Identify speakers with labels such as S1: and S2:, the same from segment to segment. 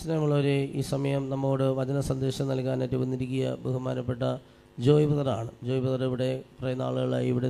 S1: സ്നേഹമുള്ളവരെ, ഈ സമയം നമ്മോട് വചന സന്ദേശം നൽകാനായിട്ട് വന്നിരിക്കുക ബഹുമാനപ്പെട്ട ജോയ് ബ്രദറാണ്. ജോയ് ബ്രദർ ഇവിടെ കുറേ നാളുകളായി ഇവിടെ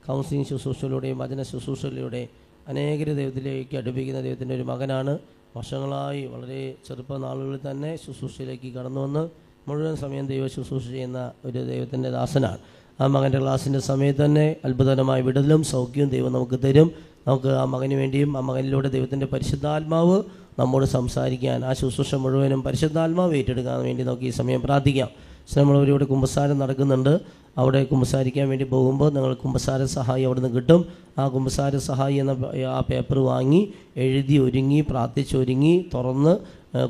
S1: കൗൺസിലിംഗ് ശുശ്രൂഷയിലൂടെയും വചന ശുശ്രൂഷയിലൂടെയും അനേകരെ ദൈവത്തിലേക്ക് അടുപ്പിക്കുന്ന ദൈവത്തിൻ്റെ ഒരു മകനാണ്. വർഷങ്ങളായി വളരെ ചെറുപ്പനാളുകളിൽ തന്നെ ശുശ്രൂഷയിലേക്ക് കടന്നു വന്ന് മുഴുവൻ സമയം ദൈവ ശുശ്രൂഷ ചെയ്യുന്ന ഒരു ദൈവത്തിൻ്റെ ദാസനാണ്. ആ മകൻ്റെ ക്ലാസ്സിൻ്റെ സമയത്ത് തന്നെ അത്ഭുതകരമായ വിടുതലും സൗഖ്യവും ദൈവം നമുക്ക് തരും. നമുക്ക് ആ മകന് വേണ്ടിയും ആ മകനിലൂടെ ദൈവത്തിൻ്റെ പരിശുദ്ധാത്മാവ് നമ്മോട് സംസാരിക്കാൻ, ആ ശുശ്രൂഷ മുഴുവനും പരിശുദ്ധാത്മാവ് ഏറ്റെടുക്കാൻ വേണ്ടി നമുക്ക് ഈ സമയം പ്രാർത്ഥിക്കാം. നമ്മളവരിവിടെ കുമ്പസാരം നടക്കുന്നുണ്ട്. അവിടെ കുമ്പസാരിക്കാൻ വേണ്ടി പോകുമ്പോൾ നിങ്ങൾ കുമ്പസാര സഹായി അവിടെ നിന്ന് കിട്ടും. ആ കുമ്പസാര സഹായി എന്ന ആ പേപ്പർ വാങ്ങി എഴുതി ഒരുങ്ങി പ്രാർത്ഥിച്ചൊരുങ്ങി തുറന്ന്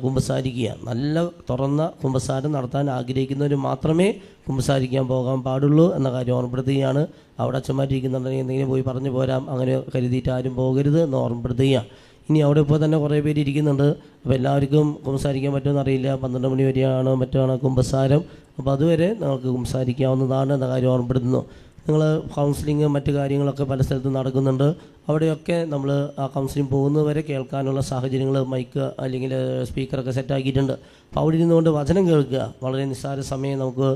S1: കുമ്പസാരിക്കുക. നല്ല തുറന്ന കുമ്പസാരം നടത്താൻ ആഗ്രഹിക്കുന്നവർ മാത്രമേ കുമ്പസാരിക്കാൻ പോകാൻ പാടുള്ളൂ എന്ന കാര്യം ഓർമ്മപ്പെടുത്തുകയാണ്. അവിടെ അച്ഛന്മാരിരിക്കുന്നുണ്ടെങ്കിൽ എന്തെങ്കിലും പോയി പറഞ്ഞു പോരാം, അങ്ങനെ കരുതിയിട്ട് ആരും പോകരുത് എന്ന് ഓർമ്മപ്പെടുത്തുക. ഇനി അവിടെ ഇപ്പോൾ തന്നെ കുറേ പേര് ഇരിക്കുന്നുണ്ട്. അപ്പോൾ എല്ലാവർക്കും കുമ്പസാരിക്കാൻ പറ്റുമെന്ന് അറിയില്ല. 12 മണി വരെയാണോ മറ്റാണോ കുമ്പസാരം. അപ്പോൾ അതുവരെ നിങ്ങൾക്ക് കുമ്പസാരിക്കാവുന്നതാണ് എന്ന കാര്യം ഓർമ്മപ്പെടുത്തുന്നു. നിങ്ങൾ കൗൺസിലിങ് മറ്റു കാര്യങ്ങളൊക്കെ പല സ്ഥലത്തും നടക്കുന്നുണ്ട്. അവിടെയൊക്കെ നമ്മൾ ആ കൗൺസിലിംഗ് പോകുന്നവരെ കേൾക്കാനുള്ള സാഹചര്യങ്ങൾ മൈക്ക് അല്ലെങ്കിൽ സ്പീക്കറൊക്കെ സെറ്റാക്കിയിട്ടുണ്ട്. അപ്പോൾ അവിടെ ഇരുന്നുകൊണ്ട് വചനം കേൾക്കുക. വളരെ നിസ്സാര സമയം നമുക്ക്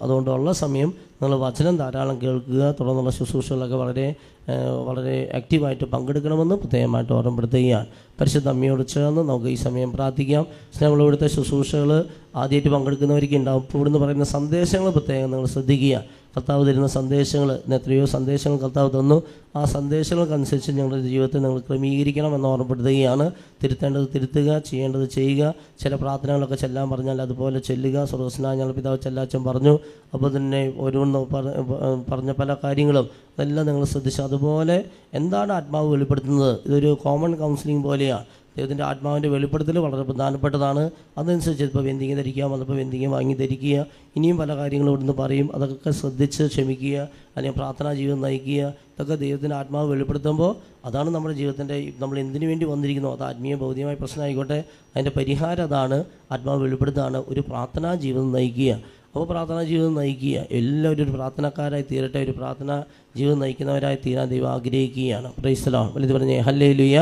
S1: അതുകൊണ്ട് ഉള്ള സമയം നിങ്ങൾ വചനം ധാരാളം കേൾക്കുക. തുടർന്നുള്ള ശുശ്രൂഷകളൊക്കെ വളരെ ആക്റ്റീവായിട്ട് പങ്കെടുക്കണമെന്ന് പ്രത്യേകമായിട്ട് ഓർമ്മപ്പെടുത്തുകയാണ്. പരിശുദ്ധ അമ്മയോട് ചേർന്ന് നമുക്ക് ഈ സമയം പ്രാർത്ഥിക്കാം. നമ്മളിവിടുത്തെ ശുശ്രൂഷകൾ ആദ്യമായിട്ട് പങ്കെടുക്കുന്നവർക്ക് ഉണ്ടാവും. ഇവിടുന്ന് പറയുന്ന സന്ദേശങ്ങൾ പ്രത്യേകം നിങ്ങൾ ശ്രദ്ധിക്കുക. കർത്താവ് തരുന്ന സന്ദേശങ്ങൾ, എത്രയോ സന്ദേശങ്ങൾ കർത്താവ് തന്നു. ആ സന്ദേശങ്ങൾക്കനുസരിച്ച് ഞങ്ങളുടെ ജീവിതത്തെ നിങ്ങൾ ക്രമീകരിക്കണം എന്ന് ഓർമ്മപ്പെടുത്തുകയാണ്. തിരുത്തേണ്ടത് തിരുത്തുക, ചെയ്യേണ്ടത് ചെയ്യുക. ചില പ്രാർത്ഥനകളൊക്കെ ചെല്ലാൻ പറഞ്ഞാൽ അതുപോലെ ചെല്ലുക. സ്വർഗ്ഗസ്ഥനായ ഞങ്ങളുടെ പിതാവ് ചെല്ലാച്ചൻ പറഞ്ഞു. അപ്പോൾ തന്നെ ഓരോന്ന് പറഞ്ഞ പല കാര്യങ്ങളും അതെല്ലാം നിങ്ങൾ ശ്രദ്ധിച്ചു. അതുപോലെ എന്താണ് ആത്മാവ് വെളിപ്പെടുത്തുന്നത്? ഇതൊരു കോമൺ കൗൺസിലിംഗ് പോലെയാണ്. ദൈവത്തിൻ്റെ ആത്മാവിൻ്റെ വെളിപ്പെടുത്തൽ വളരെ പ്രധാനപ്പെട്ടതാണ്. അതനുസരിച്ച് ഇപ്പോൾ വെന്തിങ്ങ ധരിക്കാൻ വന്നപ്പോൾ വെന്തിങ്ങ വാങ്ങി ധരിക്കുക. ഇനിയും പല കാര്യങ്ങളും ഇവിടുന്ന് പറയും. അതൊക്കെ ശ്രദ്ധിച്ച് ക്ഷമിക്കുക, അല്ലെങ്കിൽ പ്രാർത്ഥനാ ജീവിതം നയിക്കുക. ഇതൊക്കെ ദൈവത്തിൻ്റെ ആത്മാവ് വെളിപ്പെടുത്തുമ്പോൾ അതാണ് നമ്മുടെ ജീവിതത്തിൻ്റെ, നമ്മൾ എന്തിനു വേണ്ടി വന്നിരിക്കുന്നോ, അത് ആത്മീയ ഭൗതികമായ പ്രശ്നമായിക്കോട്ടെ, അതിൻ്റെ പരിഹാരം അതാണ്. ആത്മാവ് വെളിപ്പെടുത്താണ്. ഒരു പ്രാർത്ഥനാ ജീവിതം നയിക്കുക. അപ്പോൾ പ്രാർത്ഥനാ ജീവിതം നയിക്കുക. എല്ലാവരും ഒരു പ്രാർത്ഥനക്കാരായി തീരട്ടെ. ഒരു പ്രാർത്ഥനാ ജീവിതം നയിക്കുന്നവരായി തീരാൻ ദൈവം ആഗ്രഹിക്കുകയാണ്. Praise the Lord. വലിയ പറഞ്ഞേ ഹല്ലേലൂയ.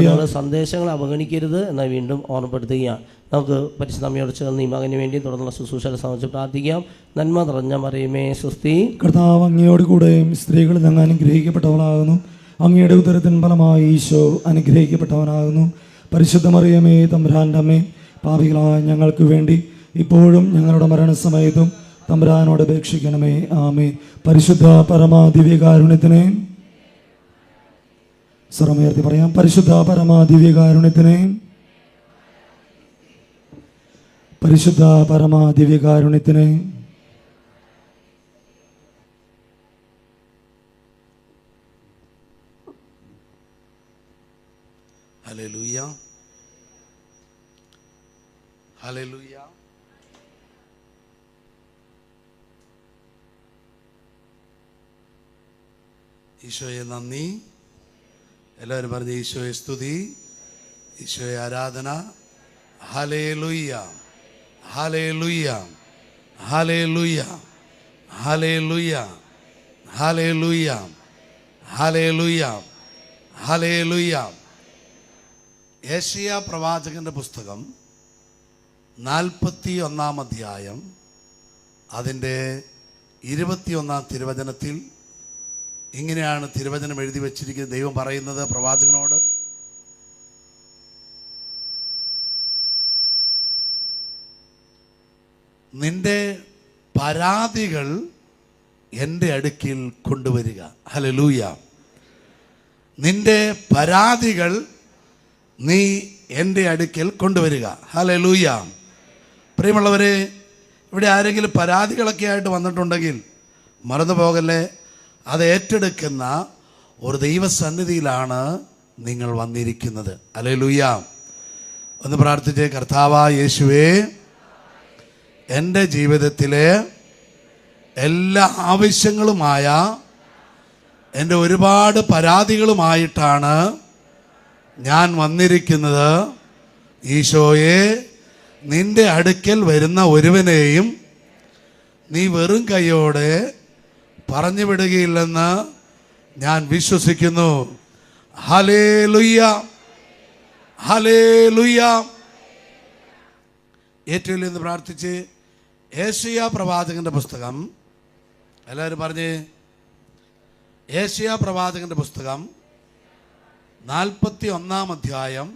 S1: നമ്മൾ സന്ദേശങ്ങൾ അവഗണിക്കരുത് എന്ന് വീണ്ടും ഓർമ്മപ്പെടുത്തുകയാണ്. നമുക്ക് പരിശുദ്ധ അമ്മയോട് ചേർന്ന് ഈ മകന് വേണ്ടി തുടർന്നുള്ള ശുശ്രൂഷകളെ സംബന്ധിച്ച് പ്രാർത്ഥിക്കാം. നന്മ നിറഞ്ഞ മറിയമേ സ്വസ്തി. കർത്താവ് അങ്ങയോട് കൂടെയും സ്ത്രീകളിൽ അങ്ങ് അനുഗ്രഹിക്കപ്പെട്ടവളാകുന്നു. അങ്ങയുടെ ഉദരത്തിൻ ഫലമായി ഈശോ അനുഗ്രഹിക്കപ്പെട്ടവനാകുന്നു. പരിശുദ്ധ മറിയമേ തമ്പുരാൻ്റെ അമ്മേ, പാപികളായ ഞങ്ങൾക്ക് വേണ്ടി ഇപ്പോഴും ഞങ്ങളുടെ മരണസമയത്തും തമ്പുരാനോട് അപേക്ഷിക്കണമേ. ആമേൻ. പരിശുദ്ധ പരമാ ദിവ്യകാരുണ്യത്തിനെ സ്വരമുയർത്തി പറയാം. പരിശുദ്ധ പരമാ ദിവ്യകാരുണ്യത്തിനെ, പരിശുദ്ധ പരമാ ദിവ്യകാരുണ്യത്തിനെ,
S2: ഹല്ലേലൂയ, ഹല്ലേലൂയ. ഈശോയെ നന്ദി. എല്ലാവരും പറഞ്ഞ് ഈശോയെ സ്തുതി, ഈശോയെ ആരാധന. ഹല്ലേലൂയ, ഹല്ലേലൂയ, ഹല്ലേലൂയ, ഹല്ലേലൂയ, ഹല്ലേലൂയ, ഹല്ലേലൂയ, ഹല്ലേലൂയ. യെശയ്യാ പ്രവാചകന്റെ പുസ്തകം 41-ാം അധ്യായം അതിൻ്റെ 21-ാം തിരുവചനത്തിൽ ഇങ്ങനെയാണ് തിരുവചനം എഴുതി വച്ചിരിക്കുന്നത്. ദൈവം പറയുന്നത് പ്രവാചകനോട്, നിന്റെ പരാതികൾ എൻ്റെ അടുക്കിൽ കൊണ്ടുവരിക. ഹല്ലേലൂയ. നിന്റെ പരാതികൾ നീ എൻ്റെ അടുക്കൽ കൊണ്ടുവരിക. ഹല്ലേലൂയ. പ്രിയമുള്ളവരെ, ഇവിടെ ആരെങ്കിലും പരാതികളൊക്കെ ആയിട്ട് വന്നിട്ടുണ്ടെങ്കിൽ മറന്നു പോകല്ലേ. അത് ഏറ്റെടുക്കുന്ന ഒരു ദൈവസന്നിധിയിലാണ് നിങ്ങൾ വന്നിരിക്കുന്നത്. ഹല്ലേലൂയ. ഒന്ന് പ്രാർത്ഥിച്ചേ. കർത്താവായ യേശുവേ, എൻ്റെ ജീവിതത്തിലെ എല്ലാ ആവശ്യങ്ങളുമായ എൻ്റെ ഒരുപാട് പരാതികളുമായിട്ടാണ് ഞാൻ വന്നിരിക്കുന്നത്. ഈശോയെ, നിന്റെ അടുക്കൽ വരുന്ന ഒരുവനെയും നീ വെറും കൈയോടെ പറഞ്ഞു വിടുകയില്ലെന്ന് ഞാൻ വിശ്വസിക്കുന്നു. Hallelujah, hallelujah. ഏറ്റവും എന്ന് പ്രാർത്ഥിച്ച് ഏശയ്യാ പ്രവാചകന്റെ പുസ്തകം, എല്ലാവരും പറഞ്ഞ് ഏശയ്യാ പ്രവാചകന്റെ പുസ്തകം 41-ാം അധ്യായം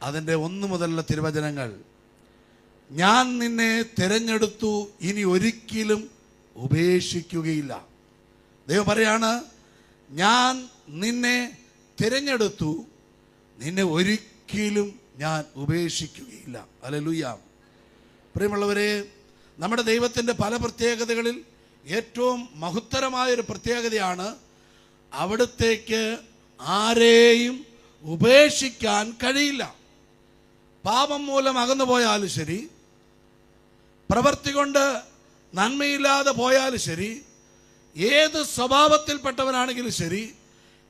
S2: അതിൻ്റെ 1 മുതലുള്ള തിരുവചനങ്ങൾ. ഞാൻ നിന്നെ തിരഞ്ഞെടുത്തു, ഇനി ഒരിക്കലും ഉപേക്ഷിക്കുകയില്ല. ദൈവം പറയാണ്, ഞാൻ നിന്നെ തിരഞ്ഞെടുത്തു, നിന്നെ ഒരിക്കലും ഞാൻ ഉപേക്ഷിക്കുകയില്ല. ഹല്ലേലൂയ. പ്രിയമുള്ളവരെ, നമ്മുടെ ദൈവത്തിൻ്റെ പല പ്രത്യേകതകളിൽ ഏറ്റവും മഹത്തരമായൊരു പ്രത്യേകതയാണ് അവിടുത്തേക്ക് ആരെയും ഉപേക്ഷിക്കാൻ കഴിയില്ല. പാപം മൂലം അകന്നു പോയാലും ശരി, പ്രവൃത്തി കൊണ്ട് നന്മയില്ലാതെ പോയാലും ശരി, ഏത് സ്വഭാവത്തിൽപ്പെട്ടവനാണെങ്കിലും ശരി,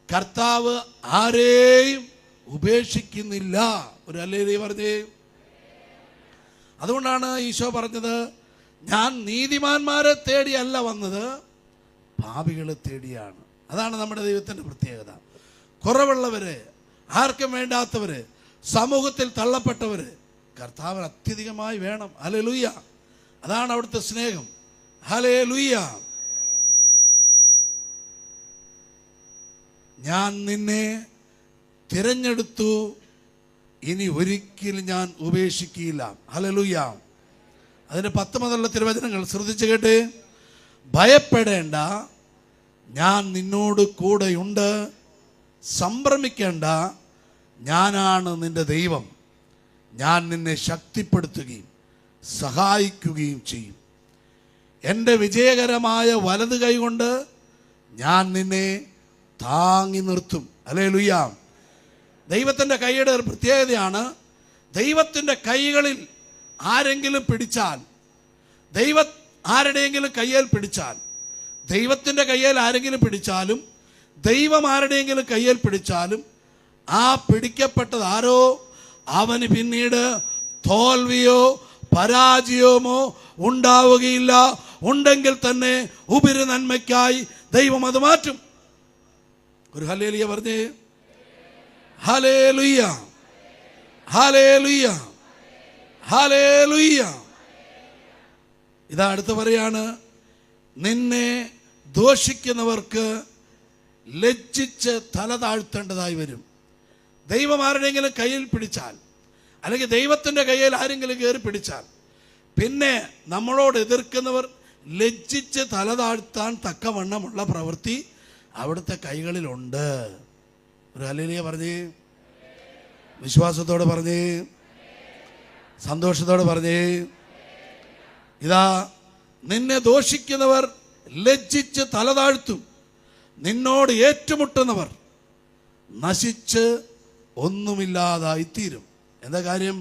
S2: കർത്താവ് ആരെയും ഉപേക്ഷിക്കുന്നില്ല. ഒരു ഹല്ലേലൂയ പറഞ്ഞേ. അതുകൊണ്ടാണ് ഈശോ പറഞ്ഞത്, ഞാൻ നീതിമാന്മാരെ തേടിയല്ല വന്നത്, പാപികളെ തേടിയാണ്. അതാണ് നമ്മുടെ ദൈവത്തിൻ്റെ പ്രത്യേകത. കുറവുള്ളവര്, ആർക്കും വേണ്ടാത്തവര്, സമൂഹത്തിൽ തള്ളപ്പെട്ടവര് കർത്താവിന് അത്യധികമായി വേണം. ഹല്ലേലൂയ. അതാണ് അവിടുത്തെ സ്നേഹം. ഹല്ലേലൂയ. ഞാൻ നിന്നെ തിരഞ്ഞെടുത്തു, ഇനി ഒരിക്കലും ഞാൻ ഉപേക്ഷിക്കില്ല. ഹല്ലേലൂയ. അതിൻ്റെ 10 മുതലുള്ള തിരുവചനങ്ങൾ ശ്രദ്ധിച്ചു കേട്ട്. ഭയപ്പെടേണ്ട, ഞാൻ നിന്നോട് കൂടെയുണ്ട്. സംഭ്രമിക്കേണ്ട, ഞാനാണ് നിന്റെ ദൈവം. ഞാൻ നിന്നെ ശക്തിപ്പെടുത്തുകയും സഹായിക്കുകയും ചെയ്യും. എൻ്റെ വിജയകരമായ വലത് കൈ കൊണ്ട് ഞാൻ നിന്നെ താങ്ങി നിർത്തും. ഹല്ലേലൂയ. ദൈവത്തിൻ്റെ കൈയുടെ ഒരു പ്രത്യേകതയാണ്, ദൈവത്തിൻ്റെ കൈകളിൽ ആരെങ്കിലും പിടിച്ചാൽ, ആരുടെയെങ്കിലും കയ്യിൽ പിടിച്ചാൽ, ദൈവത്തിൻ്റെ കയ്യിൽ ആരെങ്കിലും പിടിച്ചാലും, ദൈവം ആരുടെയെങ്കിലും കയ്യിൽ പിടിച്ചാലും, ആ പിടിക്കപ്പെട്ടത് ആരോ അവന് പിന്നീട് തോൽവിയോ പരാജയമോ ഉണ്ടാവുകയില്ല. ഉണ്ടെങ്കിൽ തന്നെ ഉപരി നന്മയ്ക്കായി ദൈവം അത് മാറ്റും. ഒരു ഹല്ലേലൂയ പറഞ്ഞേ. ഹല്ലേലൂയ, ഹല്ലേലൂയ, ഹല്ലേലൂയ. ഇതാ അടുത്ത് പറയാണ്, നിന്നെ ദോഷിക്കുന്നവർക്ക് ലജ്ജിച്ച് തല താഴ്ത്തേണ്ടതായി വരും. ദൈവം ആരുടെയെങ്കിലും കയ്യിൽ പിടിച്ചാൽ, അല്ലെങ്കിൽ ദൈവത്തിൻ്റെ കയ്യിൽ ആരെങ്കിലും കയറി പിടിച്ചാൽ, പിന്നെ നമ്മളോട് എതിർക്കുന്നവർ ലജ്ജിച്ച് തല താഴ്ത്താൻ തക്കവണ്ണമുള്ള പ്രവൃത്തി അവിടുത്തെ കൈകളിലുണ്ട്. ഒരു ഹല്ലേലൂയ പറഞ്ഞേ. വിശ്വാസത്തോടെ പറഞ്ഞേ, സന്തോഷത്തോടെ പറഞ്ഞേ. ഇതാ, നിന്നെ ദോഷിക്കുന്നവർ ലജ്ജിച്ച് തല താഴ്ത്തും. നിന്നോട് ഏറ്റുമുട്ടുന്നവർ നശിച്ച് ഒന്നുമില്ലാതായിത്തീരും. എന്താ കാര്യം?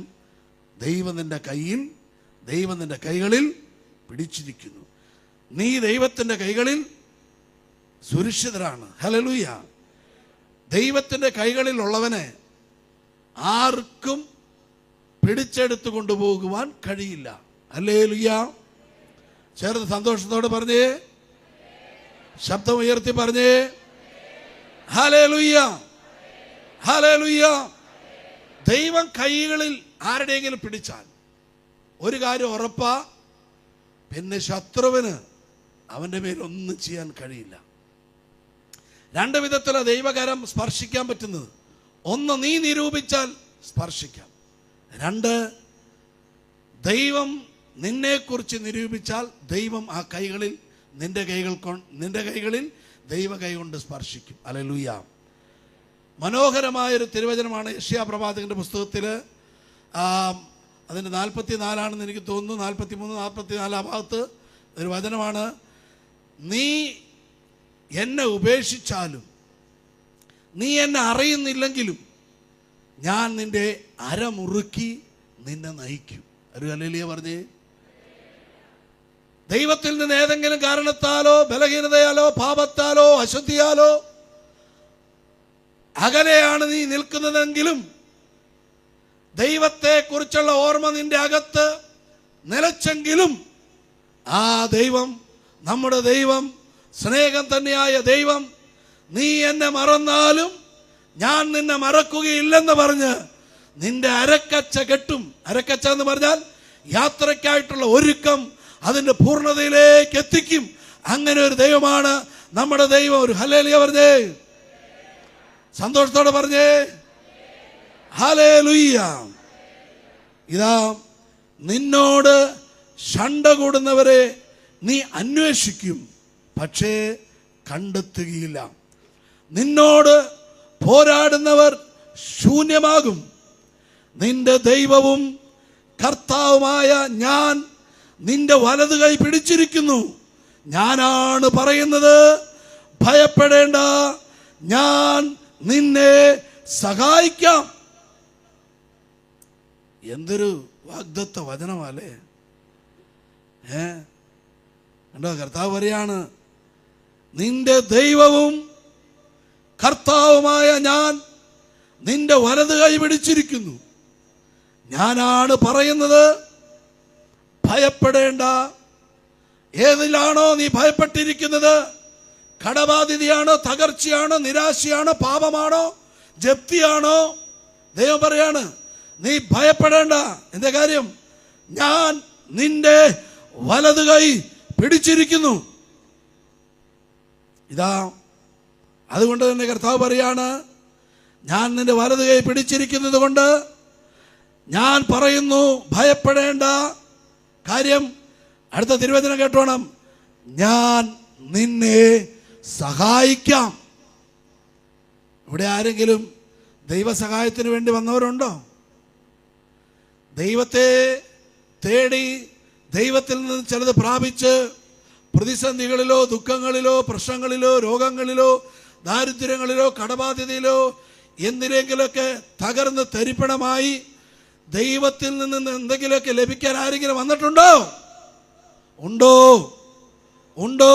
S2: ദൈവം നിന്റെ കൈകളിൽ പിടിച്ചിരിക്കുന്നു. നീ ദൈവത്തിൻ്റെ കൈകളിൽ സുരക്ഷിതരാണ്. ഹല്ലേലൂയ. ദൈവത്തിൻ്റെ കൈകളിലുള്ളവനെ ആർക്കും പിടിച്ചെടുത്തു കൊണ്ടുപോകുവാൻ കഴിയില്ല. ഹല്ലേലൂയ. ചേർന്ന് സന്തോഷത്തോടെ പറഞ്ഞേ, ശബ്ദം ഉയർത്തി പറഞ്ഞേ, ഹല്ലേലൂയ, ഹല്ലേലൂയ. ദൈവം കൈകളിൽ ആരുടെയെങ്കിലും പിടിച്ചാൽ ഒരു കാര്യം ഉറപ്പാ, പിന്നെ ശത്രുവിന് അവൻ്റെ മേലൊന്നും ചെയ്യാൻ കഴിയില്ല. 2 വിധത്തിലാണ് ദൈവകരം സ്പർശിക്കാൻ പറ്റുന്നത്. 1, നീ നിരൂപിച്ചാൽ സ്പർശിക്കാം. 2, ദൈവം നിന്നെക്കുറിച്ച് നിരൂപിച്ചാൽ ദൈവം ആ കൈകളിൽ നിന്റെ കൈകളിൽ ദൈവ കൈ കൊണ്ട് സ്പർശിക്കും. ഹല്ലേലൂയ. മനോഹരമായൊരു തിരുവചനമാണ് യെശയ്യാ പ്രവാചകന്റെ പുസ്തകത്തിൽ. അതിൻ്റെ 44 എനിക്ക് തോന്നുന്നു, 43, 44 ഭാഗത്ത് ഒരു വചനമാണ്. നീ എന്നെ ഉപേക്ഷിച്ചാലും, നീ എന്നെ അറിയുന്നില്ലെങ്കിലും ഞാൻ നിന്റെ അരമുറുക്കി നിന്നെ നയിക്കും. ഒരു ഹല്ലേലൂയ പറഞ്ഞേ. ദൈവത്തിൽ നിന്ന് ഏതെങ്കിലും കാരണത്താലോ ബലഹീനതയാലോ പാപത്താലോ അശുദ്ധിയാലോ അകലെയാണ് നീ നിൽക്കുന്നതെങ്കിലും ദൈവത്തെക്കുറിച്ചുള്ള ഓർമ്മ നിന്റെ അകത്ത് നിലച്ചെങ്കിലും ആ ദൈവം, നമ്മുടെ ദൈവം, സ്നേഹം തന്നെയായ ദൈവം, നീ എന്നെ മറന്നാലും ഞാൻ നിന്നെ മറക്കുകയില്ലെന്ന് പറഞ്ഞ് നിന്റെ അരക്കച്ച കെട്ടും. അരക്കച്ച എന്ന് പറഞ്ഞാൽ യാത്രയ്ക്കായിട്ടുള്ള ഒരുക്കം, അതിന്റെ പൂർണ്ണതയിലേക്ക് എത്തിക്കും. അങ്ങനെ ഒരു ദൈവമാണ് നമ്മുടെ ദൈവം. ഒരു ഹല്ലേലൂയ പറഞ്ഞേ, സന്തോഷത്തോടെ പറഞ്ഞേ ഹല്ലേലൂയ. ഇതാ, നിന്നോട് ശണ്ട കൂടുന്നവരെ നീ അന്വേഷിക്കും, പക്ഷേ കണ്ടെത്തുകയില്ല. നിന്നോട് പോരാടുന്നവർ ശൂന്യമാകും. നിന്റെ ദൈവവും കർത്താവുമായ ഞാൻ നിന്റെ വലതു കൈ പിടിച്ചിരിക്കുന്നു. ഞാനാണ് പറയുന്നത്, ഭയപ്പെടേണ്ട, ഞാൻ നിന്നെ സഹായിക്കാം. എന്തൊരു വാഗ്ദത്ത വചനമല്ലേ! കണ്ടോ, കർത്താവ് പറയാണ്, നിന്റെ ദൈവവും കർത്താവുമായ ഞാൻ നിന്റെ വലത് കൈ പിടിച്ചിരിക്കുന്നു. ഞാനാണ് പറയുന്നത്, ഭയപ്പെടേണ്ട. ഏതിലാണോ നീ ഭയപ്പെട്ടിരിക്കുന്നത്? കടബാധിതയാണോ, തകർച്ചയാണോ, നിരാശയാണോ, പാപമാണോ, ജപ്തിയാണോ? ദൈവം പറയാണ്, നീ ഭയപ്പെടേണ്ട. എന്താ കാര്യം? ഞാൻ നിന്റെ വലത് കൈ പിടിച്ചിരിക്കുന്നു. ഇതാ, അതുകൊണ്ട് തന്നെ കർത്താവ് പറയാണ്, ഞാൻ നിന്റെ വലത് കൈ പിടിച്ചിരിക്കുന്നത് കൊണ്ട് ഞാൻ പറയുന്നു, ഭയപ്പെടേണ്ട. കാര്യം, അടുത്ത തിരുവചനം കേട്ടോണം, ഞാൻ നിന്നെ സഹായിക്കാം. ഇവിടെ ആരെങ്കിലും ദൈവസഹായത്തിന് വേണ്ടി വന്നവരുണ്ടോ? ദൈവത്തെ തേടി ദൈവത്തിൽ നിന്ന് ചിലത് പ്രാപിച്ച് പ്രതിസന്ധികളിലോ, ദുഃഖങ്ങളിലോ, പ്രശ്നങ്ങളിലോ, രോഗങ്ങളിലോ, ദാരിദ്ര്യങ്ങളിലോ, കടബാധ്യതയിലോ എന്തിനെങ്കിലുമൊക്കെ തകർന്ന് തരിപ്പണമായി ദൈവത്തിൽ നിന്ന് എന്തെങ്കിലുമൊക്കെ ലഭിക്കാൻ ആരെങ്കിലും വന്നിട്ടുണ്ടോ? ഉണ്ടോ? ഉണ്ടോ?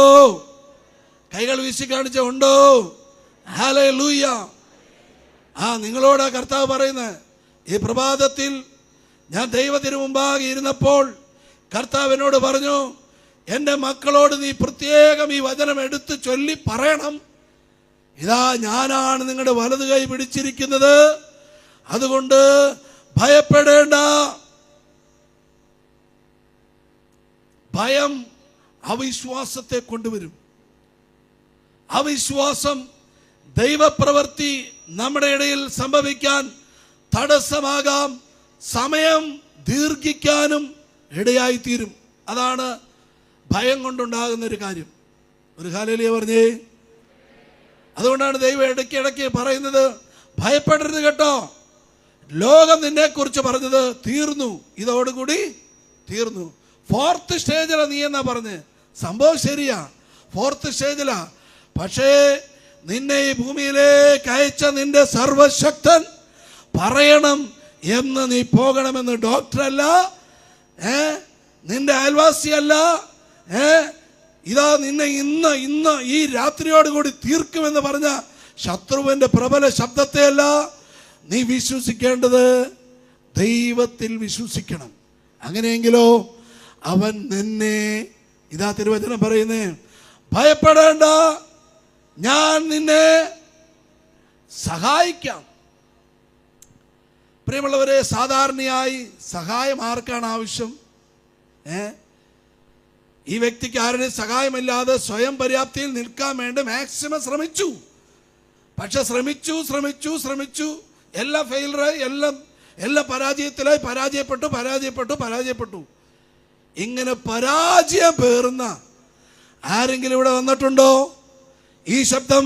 S2: കൈകൾ വീശി കാണിച്ച ഉണ്ടോ? ഹല്ലേലൂയ. നിങ്ങളോടാ കർത്താവ് പറയുന്നത്. ഈ പ്രഭാതത്തിൽ ഞാൻ ദൈവത്തിന് മുമ്പാകെ ഇരുന്നപ്പോൾ കർത്താവ് എന്നോട് പറഞ്ഞു, എൻ്റെ മക്കളോട് നീ പ്രത്യേകം ഈ വചനം എടുത്ത് ചൊല്ലി പറയണം. ഇതാ, ഞാനാണ് നിങ്ങളുടെ വലത് കൈ പിടിച്ചിരിക്കുന്നത്, അതുകൊണ്ട് ഭയപ്പെടേണ്ട. ഭയം അവിശ്വാസത്തെ കൊണ്ടുവരും. അവിശ്വാസം ദൈവപ്രവൃത്തി നമ്മുടെ ഇടയിൽ സംഭവിക്കാൻ തടസ്സമാകാം, സമയം ദീർഘിക്കാനും ഇടയായിത്തീരും. അതാണ് ഭയം കൊണ്ടുണ്ടാകുന്ന ഒരു കാര്യം. ഒരു ഹല്ലേലൂയ പറഞ്ഞേ. അതുകൊണ്ടാണ് ദൈവം ഇടയ്ക്കിടയ്ക്ക് പറയുന്നത്, ഭയപ്പെടരുത് കേട്ടോ, ലോകം നിന്നെ കുറിച്ച് പറഞ്ഞത് തീർന്നു, ഇതോടുകൂടി തീർന്നു. 4th സ്റ്റേജിലാ നീ എന്നാ പറഞ്ഞ്. സംഭവം ശരിയാ, 4th സ്റ്റേജിലാ. പക്ഷേ നിന്നെ ഈ ഭൂമിയിലേക്ക് അയച്ച നിന്റെ സർവശക്തൻ പറയണം എന്ന് നീ പോകണമെന്ന് ഡോക്ടറല്ല, നിന്റെ അയൽവാസിയല്ല, ഇതാ നിന്നെ ഇന്ന് ഈ രാത്രിയോടുകൂടി തീർക്കുമെന്ന് പറഞ്ഞ ശത്രുവിന്റെ പ്രബല ശബ്ദത്തെയല്ല നീ വിശ്വസിക്കേണ്ടത്, ദൈവത്തിൽ വിശ്വസിക്കണം. അങ്ങനെയെങ്കിലോ അവൻ നിന്നെ, ഇതാ തിരുവചനം പറയുന്നേ, ഭയപ്പെടേണ്ട, ഞാൻ നിന്നെ സഹായിക്കാം. പ്രിയമുള്ളവരെ, സാധാരണയായി സഹായം ആർക്കാണ് ആവശ്യം? ഈ വ്യക്തിക്ക് ആരുടെയും സഹായമില്ലാതെ സ്വയം പര്യാപ്തിയിൽ നിൽക്കാൻ വേണ്ടി മാക്സിമം ശ്രമിച്ചു. പക്ഷെ ശ്രമിച്ചു, എല്ലാം ഫെയിലറായി, എല്ലാം പരാജയപ്പെട്ടു. ഇങ്ങനെ പരാജയം പേറുന്ന ആരെങ്കിലും ഇവിടെ വന്നിട്ടുണ്ടോ? ഈ ശബ്ദം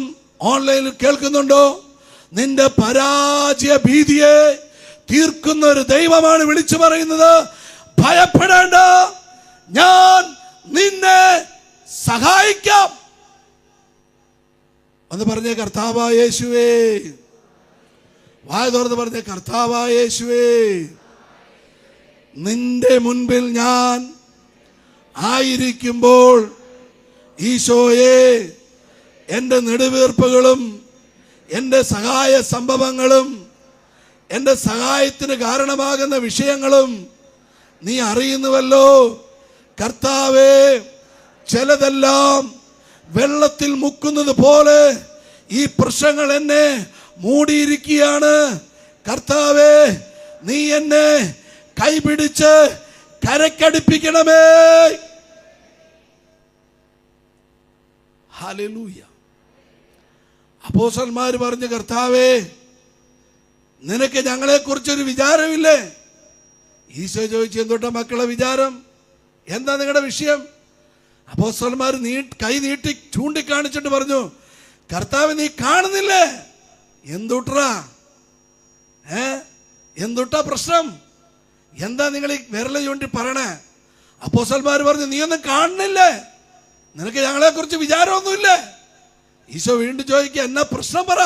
S2: ഓൺലൈനിൽ കേൾക്കുന്നുണ്ടോ? നിന്റെ പരാജയ ഭീതിയെ തീർക്കുന്ന ഒരു ദൈവമാണ് വിളിച്ചു പറയുന്നത്, ഭയപ്പെടേണ്ട, ഞാൻ നിന്നെ സഹായിക്കാം. ഒന്ന് പറഞ്ഞേ, കർത്താവായ യേശുവേ. വായ തുറന്ന് പറഞ്ഞേ, കർത്താവായ യേശുവേ, നിന്റെ മുൻപിൽ ഞാൻ ആയിരിക്കുമ്പോൾ ഈശോയെ, എൻ്റെ നെടുവീർപ്പുകളും എൻ്റെ സഹായ സംഭവങ്ങളും എൻ്റെ സഹായത്തിന് കാരണമാകുന്ന വിഷയങ്ങളും നീ അറിയുന്നുവല്ലോ. കർത്താവേ, ചിലതെല്ലാം വെള്ളത്തിൽ മുക്കുന്നത് പോലെ ഈ പ്രശ്നങ്ങൾ എന്നെ മൂടിയിരിക്കുകയാണ്. കർത്താവേ, നീ എന്നെ കൈപിടിച്ച് കരക്കടിപ്പിക്കണമേ. ഹല്ലേലൂയ. അപ്പോസ്തലന്മാർ പറഞ്ഞു, കർത്താവേ, നിനക്ക് ഞങ്ങളെ കുറിച്ചൊരു വിചാരമില്ലേ? ഈശോ ചോദിച്ചു, എന്തുട്ടാ മക്കളെ വിചാരം? എന്താ നിങ്ങളുടെ വിഷയം? അപ്പോസ്തലന്മാർ കൈ നീട്ടി ചൂണ്ടിക്കാണിച്ചിട്ട് പറഞ്ഞു, കർത്താവ് നീ കാണുന്നില്ലേ? എന്തുട്ടാ എന്തുട്ടാ പ്രശ്നം? എന്താ നിങ്ങൾ ഈ വിരല ചൂണ്ടി പറയണേ? അപ്പോസ്തലന്മാർ പറഞ്ഞു, നീ ഒന്നും കാണുന്നില്ലേ? നിനക്ക് ഞങ്ങളെ കുറിച്ച് വിചാരമൊന്നുമില്ലേ? ഈശോ വീണ്ടും ചോദിക്കുക, എന്നാ പ്രശ്നം പറ,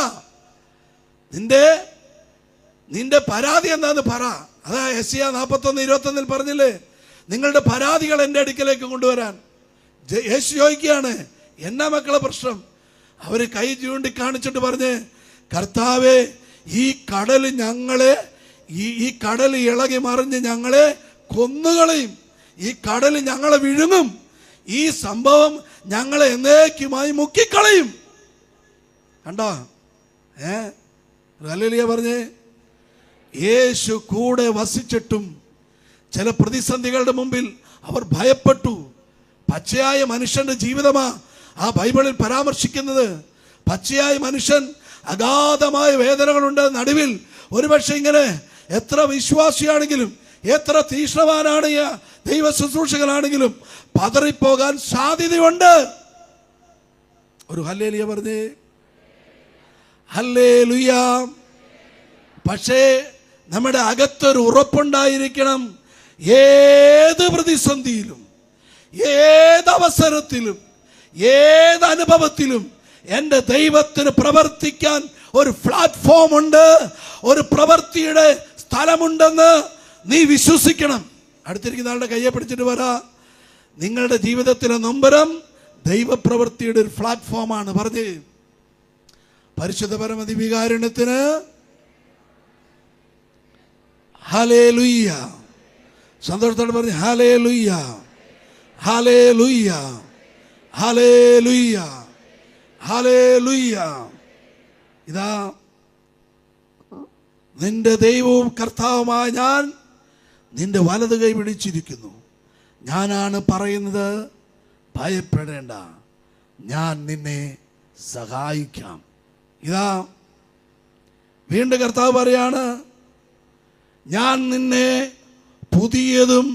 S2: നിന്റെ പരാതി എന്താന്ന് പറ. അതാ യെശയ്യാ 41:21 പറഞ്ഞില്ലേ, നിങ്ങളുടെ പരാതികൾ എൻ്റെ അടുക്കലേക്ക് കൊണ്ടുവരാൻ. യേശു ചോദിക്കുകയാണ്, എന്നാ മക്കളെ പ്രശ്നം? അവര് കൈ ചൂണ്ടിക്കാണിച്ചിട്ട് പറഞ്ഞ്, കർത്താവേ, ഈ കടൽ ഇളകി മറിഞ്ഞ് ഞങ്ങളെ കൊന്നുകളയും, ഈ കടൽ ഞങ്ങളെ വിഴുങ്ങും, ഈ സംഭവം ഞങ്ങളെ എന്നേക്കുമായി മുക്കിക്കളയും. കണ്ടോ? ഹല്ലേലൂയ പറഞ്ഞേ. യേശു കൂടെ വസിച്ചിട്ടും ചില പ്രതിസന്ധികളുടെ മുമ്പിൽ അവർ ഭയപ്പെട്ടു. പച്ചയായ മനുഷ്യന്റെ ജീവിതമാ ആ ബൈബിളിൽ പരാമർശിക്കുന്നത്. പച്ചയായ മനുഷ്യൻ അഗാധമായ വേദനകളുണ്ട് നടുവിൽ. ഒരുപക്ഷെ ഇങ്ങനെ എത്ര വിശ്വാസിയാണെങ്കിലും എത്ര തീക്ഷ്ണവാനാണ് ദൈവ ശുശ്രൂഷകനാണെങ്കിലും പതറിപ്പോകാൻ സാധ്യതയുണ്ട്. ഒരു ഹല്ലേലൂയ പറഞ്ഞേ. ഹല്ലേലൂയ. പക്ഷേ നമ്മുടെ അകത്തൊരു ഉറപ്പുണ്ടായിരിക്കണം. ഏത് പ്രതിസന്ധിയിലും, ഏതവസരത്തിലും, ഏതനുഭവത്തിലും എൻ്റെ ദൈവത്തിന് പ്രവർത്തിക്കാൻ ഒരു പ്ലാറ്റ്ഫോം ഉണ്ട്, ഒരു പ്രവൃത്തിയുടെ സ്ഥലമുണ്ടെന്ന് നീ വിശ്വസിക്കണം. അടുത്തിരിക്കുന്ന ആളുടെ കയ്യെ പിടിച്ചിട്ട് പറ, നിങ്ങളുടെ ജീവിതത്തിലെ നൊമ്പരം ദൈവപ്രവൃത്തിയുടെ ഒരു പ്ലാറ്റ്ഫോമാണ്. പറഞ്ഞ് പരിശുദ്ധ പരമദിവ്യകാരുണ്യത്തിന് ഹല്ലേലൂയ. സന്തോഷത്തോടെ പറഞ്ഞ് ഹല്ലേലൂയ, ഹല്ലേലൂയ, ഹല്ലേലൂയ, ഹല്ലേലൂയ. ഇതാ നിന്റെ ദൈവവും കർത്താവുമായ ഞാൻ നിന്റെ വലത് കൈ പിടിച്ചിരിക്കുന്നു. ഞാനാണ് പറയുന്നത്, ഭയപ്പെടേണ്ട, ഞാൻ നിന്നെ സഹായിക്കാം. ഇതാ വീണ്ടും കർത്താവ് പറയാണ്, ഞാൻ നിന്നെ പുതിയതും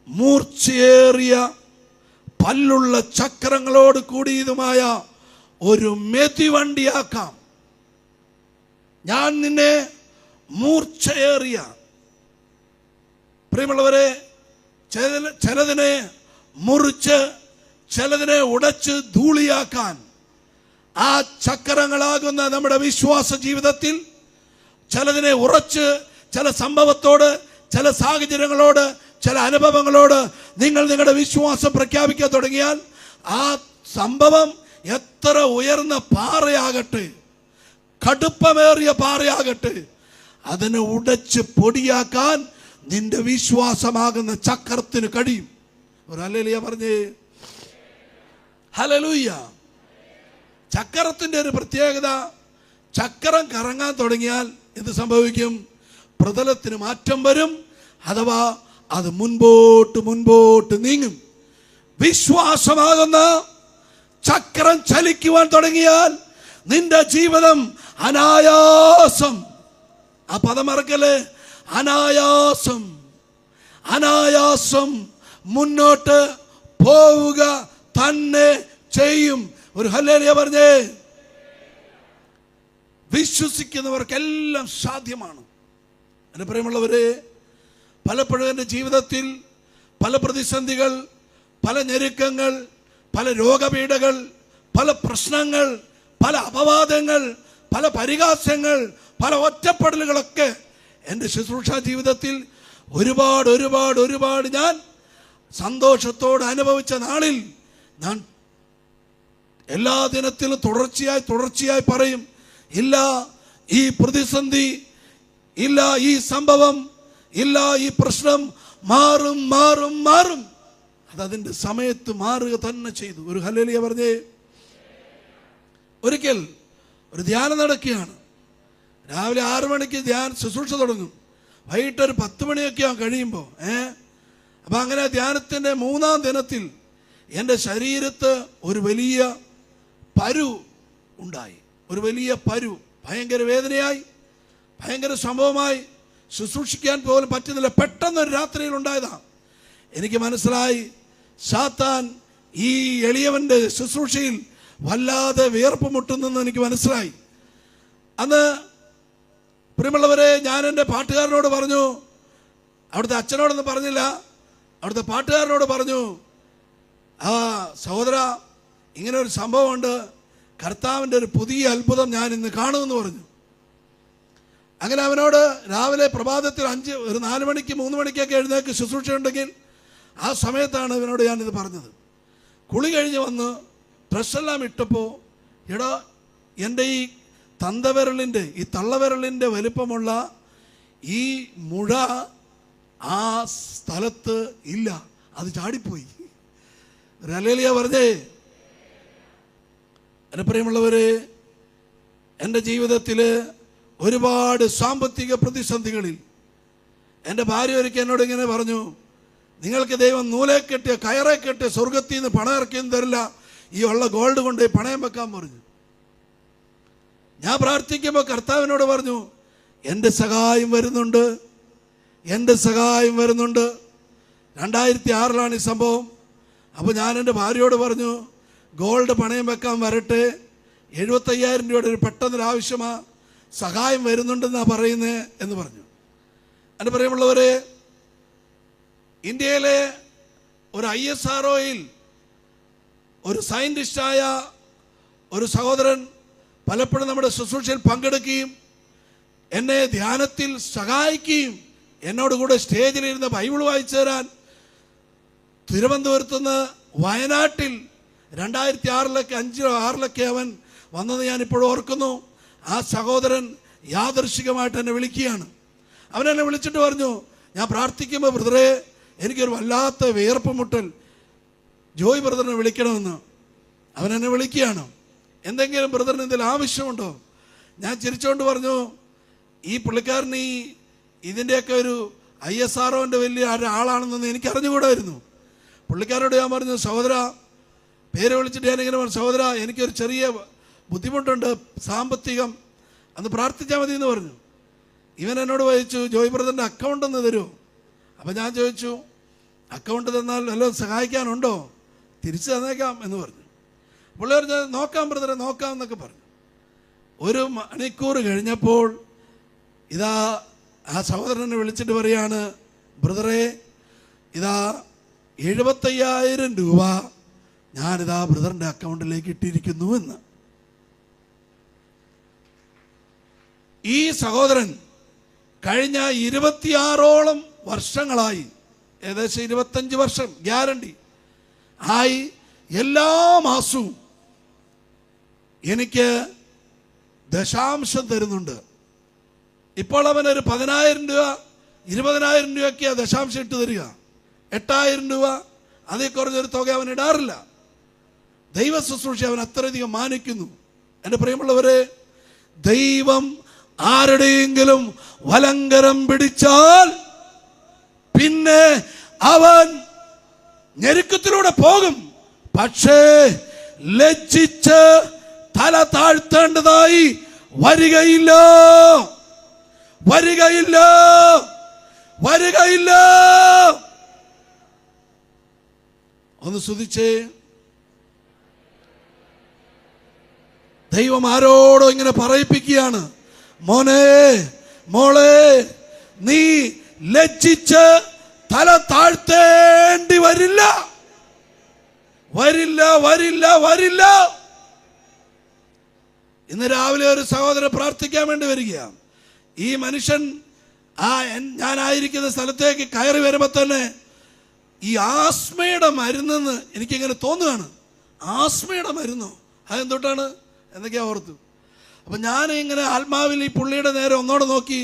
S2: മൂർച്ചയേറിയ പല്ലുള്ള ചക്രങ്ങളോട് കൂടിയതുമായ ഒരു മെതിവണ്ടിയാക്കാം. ഞാൻ നിന്നെ മൂർച്ചയേറിയ, പ്രിയമുള്ളവരെ, ചിലതിനെ മുറിച്ച് ചിലതിനെ ഉടച്ച് ധൂളിയാക്കാൻ ആ ചക്രങ്ങളാകുന്ന നമ്മുടെ വിശ്വാസ ജീവിതത്തിൽ ചിലതിനെ ഉറച്ച് ചില സംഭവത്തോട്, ചില സാഹചര്യങ്ങളോട്, ചില അനുഭവങ്ങളോട് നിങ്ങൾ നിങ്ങളുടെ വിശ്വാസം പ്രഖ്യാപിക്കാൻ തുടങ്ങിയാൽ ആ സംഭവം എത്ര ഉയർന്ന പാറയാകട്ടെ, കടുപ്പമേറിയ പാറയാകട്ടെ, അതിനെ ഉടച്ച് പൊടിയാക്കാൻ നിന്റെ വിശ്വാസമാകുന്ന ചക്രത്തിന് കഴിയും. ഒരു ഹല്ലേലൂയ പറഞ്ഞേ. ഹല്ലേലൂയ. ചക്രത്തിന്റെ ഒരു പ്രത്യേകത, ചക്രം കറങ്ങാൻ തുടങ്ങിയാൽ എന്ത് സംഭവിക്കും? പ്രതലത്തിന് മാറ്റം വരും, അഥവാ അത് മുൻപോട്ട് നീങ്ങും. വിശ്വാസമാകുന്ന ചക്രം ചലിക്കുവാൻ തുടങ്ങിയാൽ നിന്റെ ജീവിതം അനായാസം, ആ പദം മറക്കല്ലേ, അനായാസം മുന്നോട്ട് പോവുക തന്നെ ചെയ്യും. ഒരു ഹല്ലേലൂയ പറഞ്ഞേ. വിശ്വസിക്കുന്നവർക്കെല്ലാം സാധ്യമാണ്. എൻ്റെ പ്രിയമുള്ളവരെ, പലപ്പോഴും എൻ്റെ ജീവിതത്തിൽ പല പ്രതിസന്ധികൾ, പല ഞെരുക്കങ്ങൾ, പല രോഗപീഠകൾ, പല പ്രശ്നങ്ങൾ, പല അപവാദങ്ങൾ, പല പരിഹാസങ്ങൾ, പല ഒറ്റപ്പെടലുകളൊക്കെ എൻ്റെ ശുശ്രൂഷാ ജീവിതത്തിൽ ഒരുപാട് ഞാൻ സന്തോഷത്തോടെ അനുഭവിച്ച നാളിൽ ഞാൻ എല്ലാ ദിനത്തിലും തുടർച്ചയായി പറയും, ഇല്ല ഈ പ്രതിസന്ധി, ഇല്ല ഈ സംഭവം, ഇല്ല ഈ പ്രശ്നം മാറും. അതതിൻ്റെ സമയത്ത് മാറുക തന്നെ ചെയ്തു. ഒരു ഹല്ലേലൂയ പറഞ്ഞേ. ഒരിക്കൽ ഒരു ധ്യാനം നടക്കുകയാണ്. രാവിലെ 6 മണിക്ക് ശുശ്രൂഷ തുടങ്ങും, വൈകിട്ട് ഒരു 10 മണിയൊക്കെ കഴിയുമ്പോൾ അപ്പം അങ്ങനെ ധ്യാനത്തിൻ്റെ 3-ാം ദിനത്തിൽ എൻ്റെ ശരീരത്ത് ഒരു വലിയ പരു ഉണ്ടായി. ഒരു വലിയ പരു, ഭയങ്കര വേദനയായി, ഭയങ്കര സംഭവമായി, ശുശ്രൂഷിക്കാൻ പോലും പറ്റുന്നില്ല. പെട്ടെന്നൊരു രാത്രിയിൽ ഉണ്ടായതാണ്. എനിക്ക് മനസ്സിലായി, സാത്താൻ ഈ എളിയവൻ്റെ ശുശ്രൂഷയിൽ വല്ലാതെ വിയർപ്പ് മുട്ടുന്നെന്ന് എനിക്ക് മനസ്സിലായി. അന്ന് പ്രിയമുള്ളവരെ, ഞാൻ എൻ്റെ പാട്ടുകാരനോട് പറഞ്ഞു, അവിടുത്തെ അച്ഛനോടൊന്നും പറഞ്ഞില്ല, അവിടുത്തെ പാട്ടുകാരനോട് പറഞ്ഞു, സഹോദര, ഇങ്ങനെ ഒരു സംഭവമുണ്ട്, കർത്താവിൻ്റെ ഒരു പുതിയ അത്ഭുതം ഞാൻ ഇന്ന് കാണുമെന്ന് പറഞ്ഞു. അങ്ങനെ അവനോട് രാവിലെ പ്രഭാതത്തിൽ 4 മണിക്ക് 3 മണിക്കൊക്കെ എഴുന്നേക്ക് ശുശ്രൂഷയുണ്ടെങ്കിൽ ആ സമയത്താണ് ഇവനോട് ഞാനിത് പറഞ്ഞത്. കുളി കഴിഞ്ഞ് വന്ന് ഡ്രസ്സെല്ലാം ഇട്ടപ്പോൾ, എടാ, എൻ്റെ ഈ തന്തവിരലിൻ്റെ, ഈ തള്ളവിരലിൻ്റെ വലിപ്പമുള്ള ഈ മുഴ ആ സ്ഥലത്ത് ഇല്ല, അത് ചാടിപ്പോയി. ഹല്ലേലൂയ പറഞ്ഞേ. എൻ്റെ പ്രിയമുള്ളവരെ, എൻ്റെ ജീവിതത്തിൽ ഒരുപാട് സാമ്പത്തിക പ്രതിസന്ധികളിൽ എൻ്റെ ഭാര്യ ഒരിക്കൽ എന്നോട് ഇങ്ങനെ പറഞ്ഞു, നിങ്ങൾക്ക് ദൈവം നൂലെ കെട്ടിയ കയറെ കെട്ടിയ സ്വർഗത്തിൽ നിന്ന് പണം ഇറക്കിയൊന്നും തരില്ല, ഈ ഉള്ള ഗോൾഡ് കൊണ്ട് പണയം വെക്കാൻ പറഞ്ഞു. ഞാൻ പ്രാർത്ഥിക്കുമ്പോൾ കർത്താവിനോട് പറഞ്ഞു, എൻ്റെ സഹായം വരുന്നുണ്ട്, എൻ്റെ സഹായം വരുന്നുണ്ട്. 2006 ഈ സംഭവം. അപ്പോൾ ഞാൻ എൻ്റെ ഭാര്യയോട് പറഞ്ഞു, ഗോൾഡ് പണയം വെക്കാൻ വരട്ടെ, 75,000 രൂപയുടെ ഒരു പെട്ടെന്നൊരു ആവശ്യമാണ്, സഹായം വരുന്നുണ്ടെന്നാണ് പറയുന്നത് എന്ന് പറഞ്ഞു. എൻ്റെ പ്രിയമുള്ളവരെ, ഇന്ത്യയിലെ ഒരു ISROയിൽ ഒരു സയൻറ്റിസ്റ്റായ ഒരു സഹോദരൻ പലപ്പോഴും നമ്മുടെ ശുശ്രൂഷയിൽ പങ്കെടുക്കുകയും എന്നെ ധ്യാനത്തിൽ സഹായിക്കുകയും എന്നോടുകൂടെ സ്റ്റേജിലിരുന്ന് ബൈബിൾ വായിച്ചു തരാൻ തിരുവനന്തപുരത്ത് നിന്ന് വയനാട്ടിൽ 2006 5-6 അവൻ വന്നത് ഞാനിപ്പോഴും ഓർക്കുന്നു. ആ സഹോദരൻ യാദൃശികമായിട്ട് എന്നെ വിളിക്കുകയാണ്. അവനെന്നെ വിളിച്ചിട്ട് പറഞ്ഞു, ഞാൻ പ്രാർത്ഥിക്കുമ്പോൾ ബ്രദറെ, എനിക്കൊരു വല്ലാത്ത വിയർപ്പ് മുട്ടൽ, ജോയ് ബ്രദറിനെ വിളിക്കണമെന്ന്. അവനെന്നെ വിളിക്കുകയാണ്. എന്തെങ്കിലും ബ്രദറിന് എന്തെങ്കിലും ആവശ്യമുണ്ടോ? ഞാൻ ചിരിച്ചുകൊണ്ട് പറഞ്ഞു, ഈ പുള്ളിക്കാരൻ ഇതിൻ്റെയൊക്കെ ഒരു ISROൻ്റെ വലിയ ആളാണെന്നൊന്നും എനിക്ക് അറിഞ്ഞുകൂടായിരുന്നു. പുള്ളിക്കാരോട് ഞാൻ പറഞ്ഞു, സഹോദര, പേര് വിളിച്ചിട്ട് ഞാനിങ്ങനെ പറഞ്ഞു, സഹോദര, എനിക്കൊരു ചെറിയ ബുദ്ധിമുട്ടുണ്ട്, സാമ്പത്തികം, അന്ന് പ്രാർത്ഥിച്ചാൽ മതി എന്ന് പറഞ്ഞു. ഇവൻ എന്നോട് ചോദിച്ചു, ജോയ് ബ്രദറിൻ്റെ അക്കൗണ്ട് ഒന്ന് തരുമോ? അപ്പം ഞാൻ ചോദിച്ചു, അക്കൗണ്ട് തന്നാൽ വല്ലതും സഹായിക്കാനുണ്ടോ? തിരിച്ചു തന്നേക്കാം എന്ന് പറഞ്ഞു. പുള്ളി പറഞ്ഞു, നോക്കാം ബ്രദറെ, നോക്കാം എന്നൊക്കെ പറഞ്ഞു. 1 മണിക്കൂർ കഴിഞ്ഞപ്പോൾ ഇതാ ആ സഹോദരനെ വിളിച്ചിട്ട് പറയാണ്, ബ്രദറെ, ഇതാ 75,000 രൂപ ഞാനിതാ ബ്രദറിൻ്റെ അക്കൗണ്ടിലേക്ക് ഇട്ടിരിക്കുന്നു എന്ന്. ഈ സഹോദരൻ കഴിഞ്ഞ 26ഓളം വർഷങ്ങളായി, ഏകദേശം 25 വർഷം ഗ്യാരണ്ടി ആയി, എല്ലാ മാസവും എനിക്ക് ദശാംശം തരുന്നുണ്ട്. ഇപ്പോൾ അവനൊരു 10,000 രൂപ 20,000 രൂപയ്ക്ക് ദശാംശം ഇട്ട് തരിക. 8,000 രൂപ, അതിൽ കുറഞ്ഞൊരു തുക അവൻ ഇടാറില്ല. ദൈവ ശുശ്രൂഷ അവൻ അത്രയധികം മാനിക്കുന്നു. എൻ്റെ പ്രിയമുള്ളവരെ, ദൈവം ആരുടെയെങ്കിലും വലങ്കരം പിടിച്ചാൽ പിന്നെ അവൻ ഞെരുക്കത്തിലൂടെ പോകും. പക്ഷേ ലജ്ജിച്ച് തല താഴ്ത്തേണ്ടതായി വരികയില്ല, വരികയില്ല, വരികയില്ല. ഒന്ന് സ്തുതിച്ചേ. ദൈവം ആരോടോ ഇങ്ങനെ പറയിപ്പിക്കുകയാണ്, മോനെ, മോളെ, നീ ലജ്ജിച്ച് തല താഴ്ത്തേണ്ടി വരില്ല, വരില്ല, വരില്ല, വരില്ല. ഇന്ന് രാവിലെ ഒരു സഹോദരൻ പ്രാർത്ഥിക്കാൻ വേണ്ടി വരികയാണ്. ഈ മനുഷ്യൻ ഞാനായിരിക്കുന്ന സ്ഥലത്തേക്ക് കയറി വരുമ്പോൾ തന്നെ ഈ ആസ്മയുടെ മരുന്നെന്ന് എനിക്കിങ്ങനെ തോന്നുകയാണ്. ആസ്മയുടെ മരുന്നോ? അതെന്തൊട്ടാണ് എന്നൊക്കെയാ ഓർത്തു. അപ്പം ഞാൻ ഇങ്ങനെ ആത്മാവിൽ ഈ പുള്ളിയുടെ നേരെ ഒന്നോടെ നോക്കി,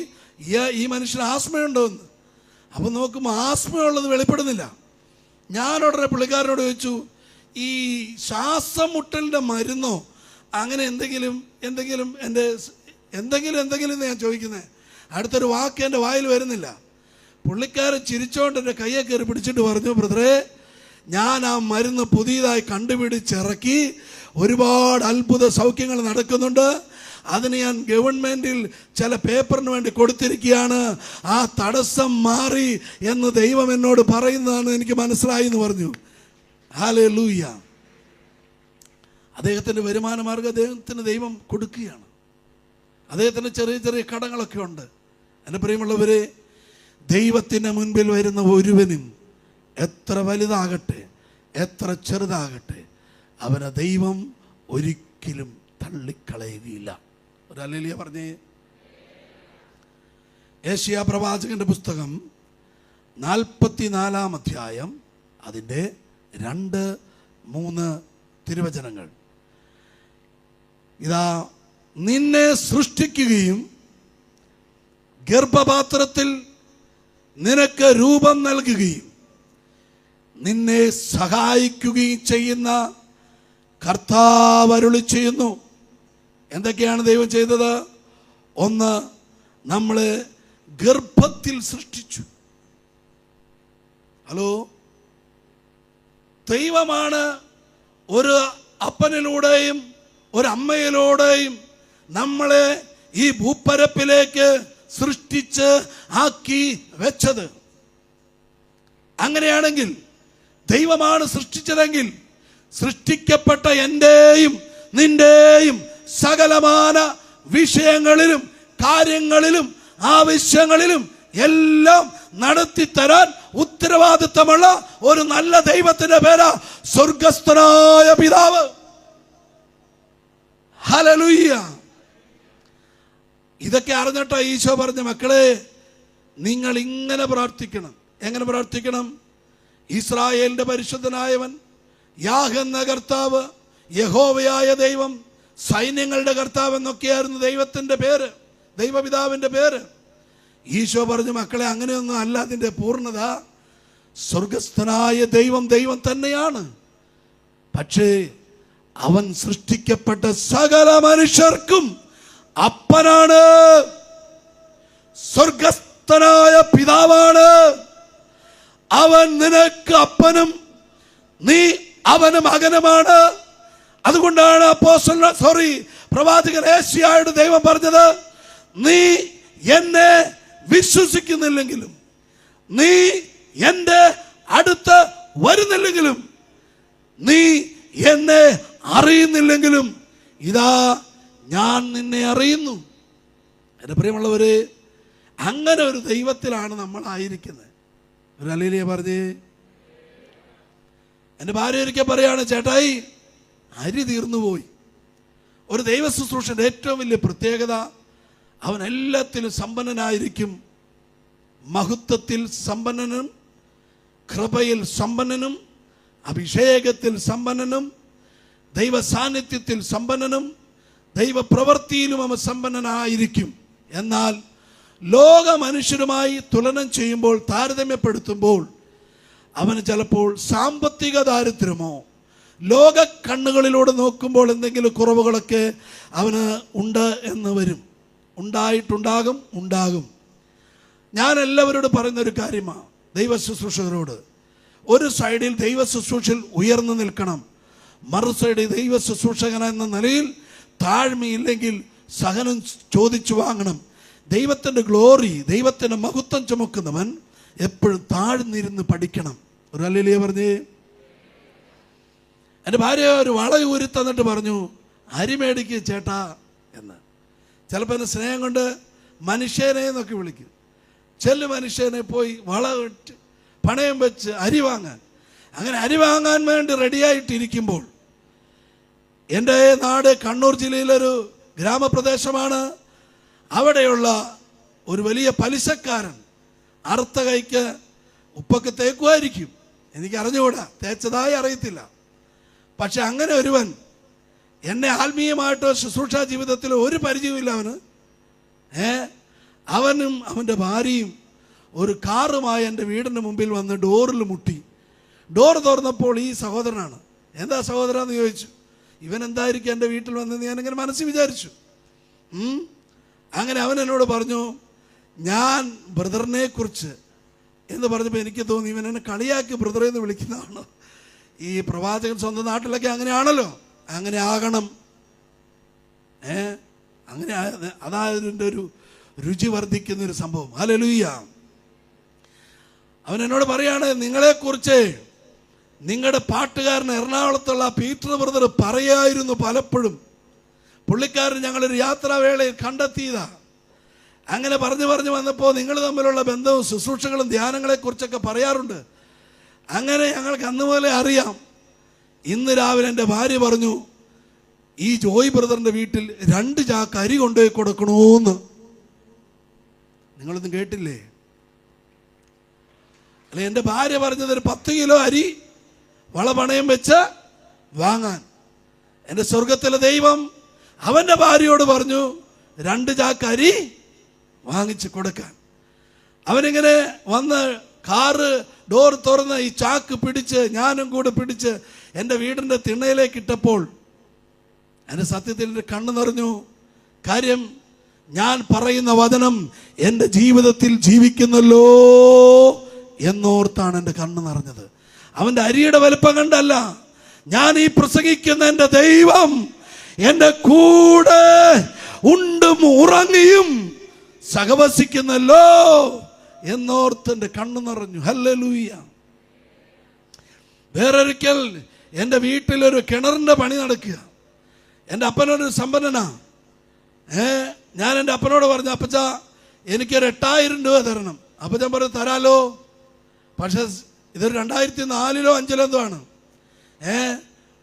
S2: ഈ മനുഷ്യന് ആസ്മയുണ്ടോ എന്ന്. അപ്പം നോക്കുമ്പോൾ ആസ്മയുള്ളത് വെളിപ്പെടുന്നില്ല. ഞാൻ ഉടനെ പുള്ളിക്കാരനോട് ചോദിച്ചു, ഈ ശ്വാസം മുട്ടലിൻ്റെ മരുന്നോ അങ്ങനെ എന്തെങ്കിലും എൻ്റെ എന്തെങ്കിലും ഞാൻ ചോദിക്കുന്നത്. അടുത്തൊരു വാക്ക് എൻ്റെ വായിൽ വരുന്നില്ല. പുള്ളിക്കാരൻ ചിരിച്ചോണ്ട് എൻ്റെ കയ്യെ കയറി പിടിച്ചിട്ട് പറഞ്ഞു, ബ്രദറെ, ഞാൻ ആ മരുന്ന് പുതിയതായി കണ്ടുപിടിച്ചിറക്കി, ഒരുപാട് അത്ഭുത സൗഖ്യങ്ങൾ നടക്കുന്നുണ്ട്. അതിന് ഞാൻ ഗവൺമെൻറ്റിൽ ചില പേപ്പറിന് വേണ്ടി കൊടുത്തിരിക്കുകയാണ്. ആ തടസ്സം മാറി എന്ന് ദൈവം എന്നോട് പറയുന്നതാണ് എനിക്ക് മനസ്സിലായി എന്ന് പറഞ്ഞു. ഹല്ലേലൂയ. അദ്ദേഹത്തിൻ്റെ വരുമാന മാർഗ്ഗം അദ്ദേഹത്തിന് ദൈവം കൊടുക്കുകയാണ്. അദ്ദേഹത്തിന് ചെറിയ ചെറിയ കടങ്ങളൊക്കെ ഉണ്ട്. എൻ്റെ പ്രിയമുള്ളവരെ, ദൈവത്തിൻ്റെ മുൻപിൽ വരുന്ന ഒരുവനും എത്ര വലുതാകട്ടെ എത്ര ചെറുതാകട്ടെ അവനെ ദൈവം ഒരിക്കലും തള്ളിക്കളയുകയില്ല. ഒരു ഹല്ലേലൂയ പറഞ്ഞേ. യെശയ്യാ പ്രവാചകന്റെ പുസ്തകം 44-ാം അധ്യായം അതിൻ്റെ 2-3 തിരുവചനങ്ങൾ. ഇതാ, നിന്നെ സൃഷ്ടിക്കുകയും ഗർഭപാത്രത്തിൽ നിനക്ക് രൂപം നൽകുകയും നിന്നെ സഹായിക്കുകയും ചെയ്യുന്ന കർത്താവ് അരുളി ചെയ്യുന്നു. എന്തൊക്കെയാണ് ദൈവം ചെയ്തത്? ഒന്ന്, നമ്മളെ ഗർഭത്തിൽ സൃഷ്ടിച്ചു. ഹലോ, ദൈവമാണ് ഒരു അപ്പനിലൂടെയും ഒരു അമ്മയിലൂടെയും നമ്മളെ ഈ ഭൂപ്പരപ്പിലേക്ക് സൃഷ്ടിച്ച് ആക്കി വെച്ചത്. അങ്ങനെയാണെങ്കിൽ, ദൈവമാണ് സൃഷ്ടിച്ചതെങ്കിൽ, സൃഷ്ടിക്കപ്പെട്ട എൻ്റെയും നിന്റെയും സകലമാന വിഷയങ്ങളിലും കാര്യങ്ങളിലും ആവശ്യങ്ങളിലും എല്ലാം നടത്തിത്തരാൻ ഉത്തരവാദിത്തമുള്ള ഒരു നല്ല ദൈവത്തിന്റെ പേരാ സ്വർഗസ്ഥനായ പിതാവ്. ഹല്ലേലൂയ. ഇതൊക്കെ അറിഞ്ഞിട്ടാ ഈശോ പറഞ്ഞ, മക്കളെ, നിങ്ങൾ ഇങ്ങനെ പ്രാർത്ഥിക്കണം. എങ്ങനെ പ്രാർത്ഥിക്കണം? ഇസ്രായേലിന്റെ പരിശുദ്ധനായവൻ, യാഹ് എന്ന കർത്താവ്, യഹോവയായ ദൈവം, സൈന്യങ്ങളുടെ കർത്താവ് എന്നൊക്കെയായിരുന്നു ദൈവത്തിന്റെ പേര്, ദൈവപിതാവിന്റെ പേര്. ഈശോ പറഞ്ഞു, മക്കളെ, അങ്ങനെയൊന്നും അല്ല. അതിന്റെ പൂർണ്ണത സ്വർഗസ്ഥനായ ദൈവം ദൈവം തന്നെയാണ്. പക്ഷേ അവൻ സൃഷ്ടിക്കപ്പെട്ട സകല മനുഷ്യർക്കും അപ്പനാണ്. സ്വർഗസ്ഥനായ പിതാവാണ്. അവൻ നിനക്ക് അപ്പനും നീ അവന് മകനുമാണ്. അതുകൊണ്ടാണ് പ്രവാചകൻ യെശയ്യായോട് ദൈവം പറഞ്ഞത്, നീ എന്നെ വിശ്വസിക്കുന്നില്ലെങ്കിലും, നീ എൻ്റെ അടുത്ത് വരുന്നില്ലെങ്കിലും, നീ എന്നെ അറിയുന്നില്ലെങ്കിലും, ഇതാ ഞാൻ നിന്നെ അറിയുന്നു. എൻ്റെ പ്രിയമുള്ളവരെ, അങ്ങനെ ഒരു ദൈവത്തിലാണ് നമ്മൾ ആയിരിക്കുന്നത്. ഒരു ഹല്ലേലൂയ പറഞ്ഞേ. എൻ്റെ ഭാര്യ ഒരിക്കൽ പറയാണ്, ചേട്ടായി, അരി തീർന്നു പോയി. ഒരു ദൈവ ശുശ്രൂഷൻ്റെ ഏറ്റവും വലിയ പ്രത്യേകത, അവൻ എല്ലാത്തിലും സമ്പന്നനായിരിക്കും. മഹത്വത്തിൽ സമ്പന്നനും, കൃപയിൽ സമ്പന്നനും, അഭിഷേകത്തിൽ സമ്പന്നനും, ദൈവ സാന്നിധ്യത്തിൽ സമ്പന്നനും, ദൈവപ്രവൃത്തിയിലും അവൻ സമ്പന്നനായിരിക്കും. എന്നാൽ ലോക മനുഷ്യരുമായി തുലനം ചെയ്യുമ്പോൾ, താരതമ്യപ്പെടുത്തുമ്പോൾ, അവന് ചിലപ്പോൾ സാമ്പത്തിക ദാരിദ്ര്യമോ ലോക കണ്ണുകളിലൂടെ നോക്കുമ്പോൾ എന്തെങ്കിലും കുറവുകളൊക്കെ അവന് ഉണ്ട് എന്ന് വരും. ഉണ്ടാകും. ഞാൻ എല്ലാവരോടും പറയുന്നൊരു കാര്യമാണ്, ദൈവ ശുശ്രൂഷകരോട്, ഒരു സൈഡിൽ ദൈവ ശുശ്രൂഷയിൽ ഉയർന്നു നിൽക്കണം, മറു സൈഡിൽ ദൈവ ശുശ്രൂഷകൻ എന്ന നിലയിൽ താഴ്മയില്ലെങ്കിൽ സഹനം ചോദിച്ചു വാങ്ങണം. ദൈവത്തിൻ്റെ ഗ്ലോറി, ദൈവത്തിൻ്റെ മഹത്വം ചുമക്കുന്നവൻ എപ്പോഴും താഴ്ന്നിരുന്ന് പഠിക്കണം. ഒരു ഹല്ലേലൂയ പറഞ്ഞേ. എൻ്റെ ഭാര്യ ഒരു വള ഊരി തന്നിട്ട് പറഞ്ഞു, അരി മേടിക്ക് ചേട്ടാ എന്ന്. ചിലപ്പോൾ എൻ്റെ സ്നേഹം കൊണ്ട് മനുഷ്യനെ എന്നൊക്കെ വിളിക്കും. ചെല്ലു മനുഷ്യനെ പോയി വള ഇട്ട് പണയം വെച്ച് അരി വാങ്ങാൻ. അങ്ങനെ അരി വാങ്ങാൻ വേണ്ടി റെഡിയായിട്ടിരിക്കുമ്പോൾ, എൻ്റെ നാട് കണ്ണൂർ ജില്ലയിലൊരു ഗ്രാമപ്രദേശമാണ്. അവിടെയുള്ള ഒരു വലിയ പലിശക്കാരൻ അറുത്ത കൈക്ക് ഉപ്പൊക്കെ തേക്കുമായിരിക്കും, എനിക്കറിഞ്ഞുകൂടാ, തേച്ചതായി അറിയത്തില്ല. പക്ഷെ അങ്ങനെ ഒരുവൻ എന്നെ ആത്മീയമായിട്ടോ ശുശ്രൂഷാ ജീവിതത്തിൽ ഒരു പരിചയമില്ല അവന്. അവനും അവൻ്റെ ഭാര്യയും ഒരു കാറുമായി എൻ്റെ വീടിൻ്റെ മുമ്പിൽ വന്ന് ഡോറിൽ മുട്ടി. ഡോർ തുറന്നപ്പോൾ ഈ സഹോദരനാണ്. എന്താ സഹോദരാന്ന് ചോദിച്ചു. ഇവൻ എന്തായിരിക്കും എൻ്റെ വീട്ടിൽ വന്നെന്ന് ഞാനിങ്ങനെ മനസ്സിൽ വിചാരിച്ചു. അങ്ങനെ അവൻ എന്നോട് പറഞ്ഞു, ഞാൻ ബ്രദറിനെ കുറിച്ച് എന്ന് പറഞ്ഞപ്പോൾ എനിക്ക് തോന്നി ഇവൻ എന്നെ കളിയാക്കി ബ്രദറെ എന്ന് വിളിക്കുന്നതാണ്. ഈ പ്രവാചകൻ സ്വന്തം നാട്ടിലൊക്കെ അങ്ങനെയാണല്ലോ, അങ്ങനെ ആകണം. അങ്ങനെ അതായതിൻ്റെ ഒരു രുചി വർദ്ധിക്കുന്നൊരു സംഭവം. ഹല്ലേലൂയ. അവൻ എന്നോട് പറയാണ്, നിങ്ങളെക്കുറിച്ച് നിങ്ങളുടെ പാട്ടുകാരൻ എറണാകുളത്തുള്ള പീറ്റർ ബ്രദർ പറയായിരുന്നു പലപ്പോഴും. പുള്ളിക്കാരൻ ഞങ്ങളൊരു യാത്രാവേളയിൽ കണ്ടെത്തിയതാ. അങ്ങനെ പറഞ്ഞു വന്നപ്പോൾ നിങ്ങൾ തമ്മിലുള്ള ബന്ധവും ശുശ്രൂഷകളും ധ്യാനങ്ങളെക്കുറിച്ചൊക്കെ പറയാറുണ്ട്. അങ്ങനെ ഞങ്ങൾക്ക് അന്ന് മുതലേ അറിയാം. ഇന്ന് രാവിലെ എൻ്റെ ഭാര്യ പറഞ്ഞു, ഈ ജോയ് ബ്രദറിൻ്റെ വീട്ടിൽ 2 ചാക്ക് അരി കൊണ്ടുപോയി കൊടുക്കണമെന്ന്. നിങ്ങളൊന്നും കേട്ടില്ലേ? അല്ലെ, എൻ്റെ ഭാര്യ പറഞ്ഞത് ഒരു 10 കിലോ അരി വളപണയം വെച്ച് വാങ്ങാൻ. എൻ്റെ സ്വർഗത്തിലെ ദൈവം അവൻ്റെ ഭാര്യയോട് പറഞ്ഞു 2 ചാക്ക് അരി വാങ്ങിച്ച് കൊടുക്കാൻ. അവനിങ്ങനെ വന്ന് കാറ് ഡോർ തുറന്ന് ഈ ചാക്ക് പിടിച്ച് ഞാനും കൂടെ പിടിച്ച് എൻ്റെ വീടിൻ്റെ തിണ്ണയിലേക്ക് ഇട്ടപ്പോൾ എൻ്റെ സത്യത്തിൽ എൻ്റെ കണ്ണ് നിറഞ്ഞു. കാര്യം, ഞാൻ പറയുന്ന വചനം എൻ്റെ ജീവിതത്തിൽ ജീവിക്കുന്നല്ലോ എന്നോർത്താണ് എൻ്റെ കണ്ണ് നിറഞ്ഞത്. അവൻ്റെ അരിയുടെ വലിപ്പം കണ്ടല്ല, ഞാൻ ഈ പ്രസംഗിക്കുന്ന എൻ്റെ ദൈവം എൻ്റെ കൂടെ ഉണ്ടും ഉറങ്ങിയും സഹവസിക്കുന്നല്ലോ എന്നോർത്ത് എൻ്റെ കണ്ണ് നിറഞ്ഞു. ഹല്ലേലൂയ. വേറൊരിക്കൽ എൻ്റെ വീട്ടിലൊരു കിണറിൻ്റെ പണി നടക്കുക. എൻ്റെ അപ്പനൊരു സമ്പന്നനാ. ഞാൻ എൻ്റെ അപ്പനോട് പറഞ്ഞു, അപ്പച്ചാ എനിക്കൊരു 8000 രൂപ തരണം. അപ്പച്ചൻ പറഞ്ഞു തരാലോ, പക്ഷെ ഇതൊരു 2004-ലോ 2005-ലോ എന്തോ ആണ്.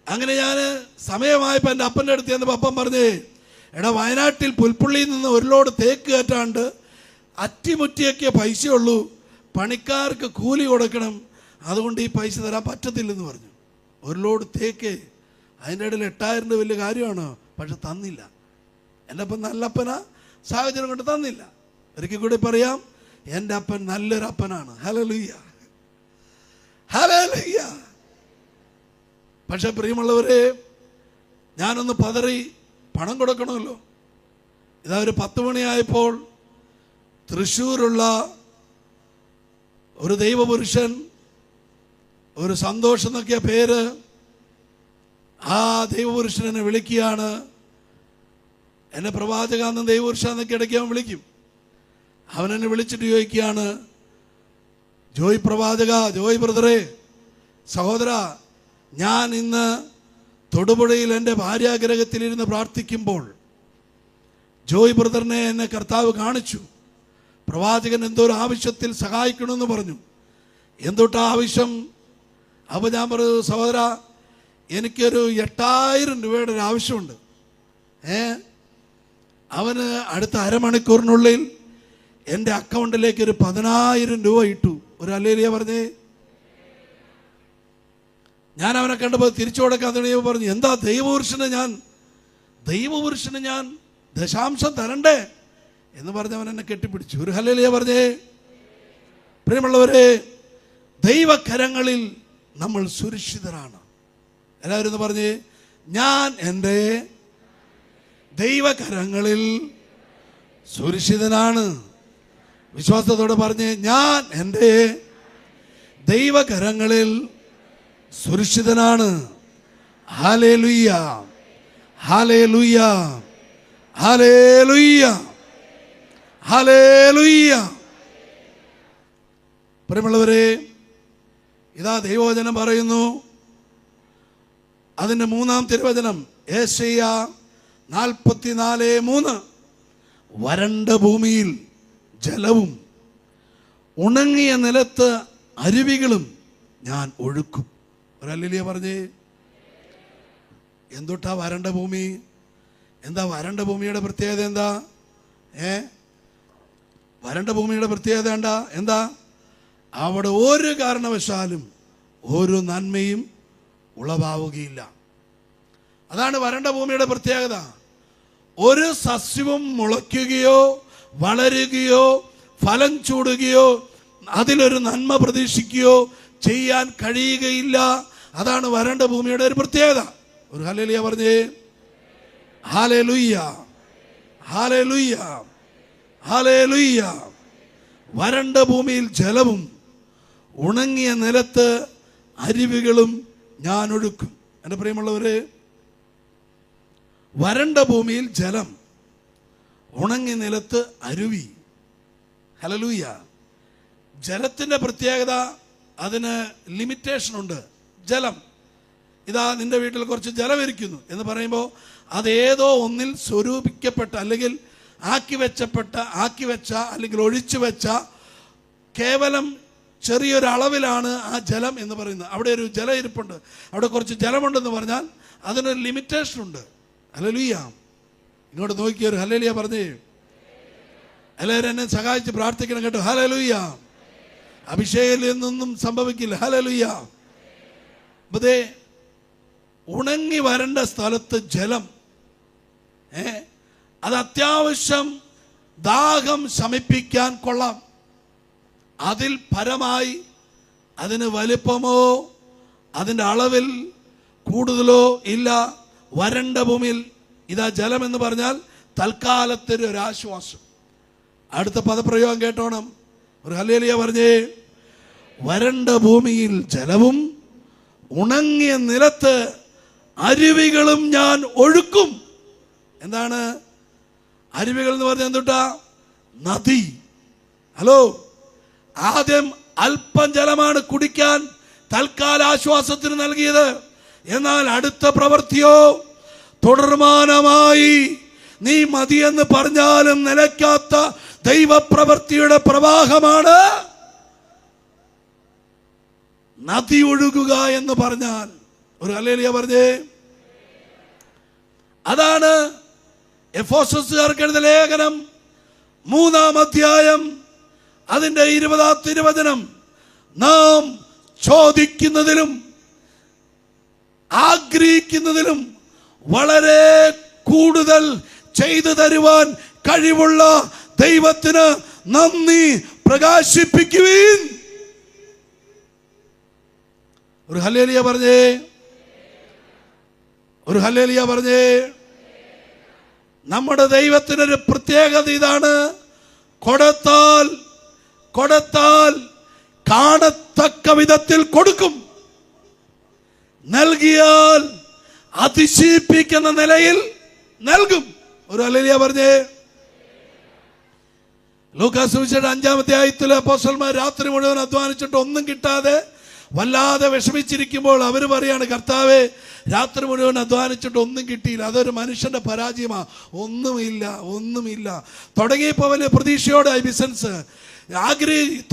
S2: അങ്ങനെ ഞാൻ സമയമായപ്പോൾ എൻ്റെ അപ്പൻ്റെ അടുത്ത് ചെന്നപ്പോൾ അപ്പൻ പറഞ്ഞേ, എടാ വയനാട്ടിൽ പുൽപ്പള്ളിയിൽ നിന്ന് 1 ലോഡ് തേക്ക് കയറ്റാണ്ട് അറ്റിമുറ്റിയൊക്കെ പൈസയുള്ളൂ, പണിക്കാർക്ക് കൂലി കൊടുക്കണം, അതുകൊണ്ട് ഈ പൈസ തരാൻ പറ്റത്തില്ലെന്ന് പറഞ്ഞു. 1 ലോഡ് തേക്ക്, അതിൻ്റെ ഇടയിൽ 8000 രൂപ വലിയ കാര്യമാണ്, പക്ഷെ തന്നില്ല. എൻ്റെ അപ്പൻ നല്ലപ്പനാ, സാഹചര്യം കൊണ്ട് തന്നില്ല. ഒരിക്കൽ കൂടി പറയാം, എൻ്റെ അപ്പൻ നല്ലൊരു അപ്പനാണ്. Hallelujah, hallelujah. പക്ഷെ പ്രിയമുള്ളവരെ, ഞാനൊന്ന് പതറി പണം കൊടുക്കണമല്ലോ. ഇതാ ഒരു 10 മണിയായപ്പോൾ തൃശ്ശൂരുള്ള ഒരു ദൈവപുരുഷൻ, ഒരു സന്തോഷം എന്നൊക്കെയ പേര്, ആ ദൈവപുരുഷൻ എന്നെ വിളിക്കുകയാണ്. എന്നെ പ്രവാചകാന്ന് ദൈവപുരുഷ എന്നൊക്കെ ഇടയ്ക്ക് അവൻ വിളിക്കും. അവനെന്നെ വിളിച്ചിട്ട് ചോദിക്കുകയാണ്, ജോയ് പ്രവാചക, ജോയ് ബ്രദറെ, സഹോദര, ഞാൻ ഇന്ന് തൊടുപുഴയിൽ എൻ്റെ ഭാര്യാഗ്രഹത്തിലിരുന്ന് പ്രാർത്ഥിക്കുമ്പോൾ ജോയ് ബ്രദറിനെ എന്നെ കർത്താവ് കാണിച്ചു. പ്രവാചകൻ എന്തോ ഒരു ആവശ്യത്തിൽ സഹായിക്കണമെന്ന് പറഞ്ഞു. എന്തൊട്ടാ ആവശ്യം? അപ്പോൾ ഞാൻ പറഞ്ഞു, സഹോദര, എനിക്കൊരു 8000 രൂപയുടെ ഒരു ആവശ്യമുണ്ട്. അവന് അടുത്ത അരമണിക്കൂറിനുള്ളിൽ എൻ്റെ അക്കൗണ്ടിലേക്ക് ഒരു 10000 രൂപ ഇട്ടു. ഒരു ഹല്ലേലൂയ പറഞ്ഞേ. ഞാൻ അവനെ കണ്ടപ്പോൾ തിരിച്ചു കൊടുക്കാൻ തുടങ്ങിയപ്പോൾ പറഞ്ഞു, എന്താ ദൈവപുരുഷന് ഞാൻ ദശാംശം തരണ്ടേ എന്ന് പറഞ്ഞ് അവൻ എന്നെ കെട്ടിപ്പിടിച്ചു. ഒരു ഹല്ലേലൂയ പറഞ്ഞേ. പ്രിയമുള്ളവരെ, ദൈവകരങ്ങളിൽ നമ്മൾ സുരക്ഷിതരാണ്. എല്ലാവരും ഒന്ന് പറഞ്ഞേ, ഞാൻ എൻ്റെ ദൈവകരങ്ങളിൽ സുരക്ഷിതനാണ്. വിശ്വാസത്തോടെ പറഞ്ഞേ, ഞാൻ എൻ്റെ ദൈവകരങ്ങളിൽ സുരക്ഷിതനാണ്. ഹല്ലേലൂയ, ഹല്ലേലൂയ, ഹല്ലേലൂയ, ഹല്ലേലൂയ. പ്രിയമുള്ളവരെ, ഇതാ ദൈവവചനം പറയുന്നു, അതിൻ്റെ 3-ാം തിരുവചനം യെശയ്യാ 44:3, വരണ്ട ഭൂമിയിൽ ജലവും ഉണങ്ങിയ നിലത്ത് അരുവികളും ഞാൻ ഒഴുക്കും. ഒരു ഹല്ലേലൂയ പറഞ്ഞേ. എന്തൊട്ടാ വരണ്ട ഭൂമി? എന്താ വരണ്ട ഭൂമിയുടെ പ്രത്യേകത? എന്താ വരണ്ട ഭൂമിയുടെ പ്രത്യേകത എന്താ? അവിടെ ഒരു കാരണവശാലും ഒരു നന്മയും ഉളവാവുകയില്ല. അതാണ് വരണ്ട ഭൂമിയുടെ പ്രത്യേകത. ഒരു സസ്യവും മുളയ്ക്കുകയോ വളരുകയോ ഫലം ചൂടുകയോ അതിലൊരു നന്മ പ്രതീക്ഷിക്കുകയോ ചെയ്യാൻ കഴിയുകയില്ല. അതാണ് വരണ്ട ഭൂമിയുടെ ഒരു പ്രത്യേകത. ഒരു ഹല്ലേലൂയ പറഞ്ഞേ. ഹല്ലേലൂയ, ഹല്ലേലൂയ. ഹല്ലേലൂയ. വരണ്ട ഭൂമിയിൽ ജലവും ഉണങ്ങിയ നിലത്ത് അരുവികളും ഞാൻ ഒഴുക്കും. എൻ്റെ പ്രിയമുള്ളവരെ, വരണ്ട ഭൂമിയിൽ ജലം, ഉണങ്ങിയ നിലത്ത് അരുവി. ഹല്ലേലൂയ. ജലത്തിൻ്റെ പ്രത്യേകത, അതിന് ലിമിറ്റേഷൻ ഉണ്ട്. ജലം, ഇതാ നിന്റെ വീട്ടിൽ കുറച്ച് ജലം ഇരിക്കുന്നു എന്ന് പറയുമ്പോൾ അതേതോ ഒന്നിൽ സ്വരൂപിക്കപ്പെട്ട അല്ലെങ്കിൽ ആക്കി വെച്ച അല്ലെങ്കിൽ ഒഴിച്ചു വെച്ച കേവലം ചെറിയൊരളവിലാണ് ആ ജലം എന്ന് പറയുന്നത്. അവിടെ ഒരു ജലം ഇരിപ്പുണ്ട്, അവിടെ കുറച്ച് ജലമുണ്ടെന്ന് പറഞ്ഞാൽ അതിനൊരു ലിമിറ്റേഷൻ ഉണ്ട്. ഹല്ലേലൂയ. ഇങ്ങോട്ട് നോക്കിയൊരു ഹല്ലേലൂയ പറഞ്ഞേ. എല്ലാവരും എന്നെ സഹായിച്ച് പ്രാർത്ഥിക്കണം കേട്ടോ. ഹല്ലേലൂയ. അഭിഷേകത്തിൽ നിന്നൊന്നും സംഭവിക്കില്ല. ഹല്ലേലൂയ. അതെ, ഉണങ്ങി വരേണ്ട സ്ഥലത്ത് ജലം, അത് അത്യാവശ്യം ദാഹം ശമിപ്പിക്കാൻ കൊള്ളാം. അതിൽ പരമായി അതിന് വലിപ്പമോ അതിൻ്റെ അളവിൽ കൂടുതലോ ഇല്ല. വരണ്ട ഭൂമിയിൽ ഇതാ ജലം എന്ന് പറഞ്ഞാൽ തൽക്കാലത്തിന് ഒരു ആശ്വാസം. അടുത്ത പദപ്രയോഗം കേട്ടോണം. ഒരു ഹല്ലേലൂയ പറഞ്ഞേ. വരണ്ട ഭൂമിയിൽ ജലവും ഉണങ്ങിയ നിലത്ത് അരുവികളും ഞാൻ ഒഴുക്കും. എന്താണ് അരുവികൾ എന്ന് പറഞ്ഞാൽ? എന്തുട്ടാ? നദി. ഹലോ, ആദ്യം അല്പം ജലമാണ് കുടിക്കാൻ തൽക്കാല ആശ്വാസത്തിന് നൽകിയത്. എന്നാൽ അടുത്ത പ്രവൃത്തിയോ തുടർമാനമായി നീ മതിയെന്ന് പറഞ്ഞാലും നിലയ്ക്കാത്ത ദൈവപ്രവൃത്തിയുടെ പ്രവാഹമാണ് നദി ഒഴുകുക എന്ന് പറഞ്ഞാൽ. ഒരു ഹല്ലേലൂയ പറഞ്ഞേ. അതാണ് എഫെസോസുകാർക്ക് എഴുതിയ ലേഖനം 3-ാം അധ്യായം അതിൻ്റെ 20-ാം തിരുവചനം. നാം ചോദിക്കുന്നതിലും ആഗ്രഹിക്കുന്നതിലും വളരെ കൂടുതൽ ചെയ്തു തരുവാൻ കഴിവുള്ള ദൈവത്തിന് നന്ദി പ്രകാശിപ്പിക്കുവിൻ. ഒരു ഹല്ലേലൂയ പറഞ്ഞേ. ഒരു ഹല്ലേലൂയ പറഞ്ഞേ. നമ്മുടെ ദൈവത്തിനൊരു പ്രത്യേകത ഇതാണ്. കൊടുത്താൽ കാണത്തക്ക വിധത്തിൽ കൊടുക്കും. നൽകിയാൽ അതിശയിപ്പിക്കുന്ന നിലയിൽ നൽകും. ഒരു ഹല്ലേലൂയ പറഞ്ഞേ. ലൂക്കാസ് സുവിശേഷം 5-ാം അധ്യായത്തിൽ അപ്പോസ്തലന്മാർ രാത്രി മുഴുവൻ അധ്വാനിച്ചിട്ട് ഒന്നും കിട്ടാതെ വല്ലാതെ വിഷമിച്ചിരിക്കുമ്പോൾ അവർ പറയാണ്, കർത്താവേ, രാത്രി മുഴുവൻ അധ്വാനിച്ചിട്ട് ഒന്നും കിട്ടിയില്ല. അതൊരു മനുഷ്യന്റെ പരാജയമാണ്. ഒന്നുമില്ല. തുടങ്ങിയപ്പോൾ വലിയ പ്രതീക്ഷയോടെ ബിസിനസ്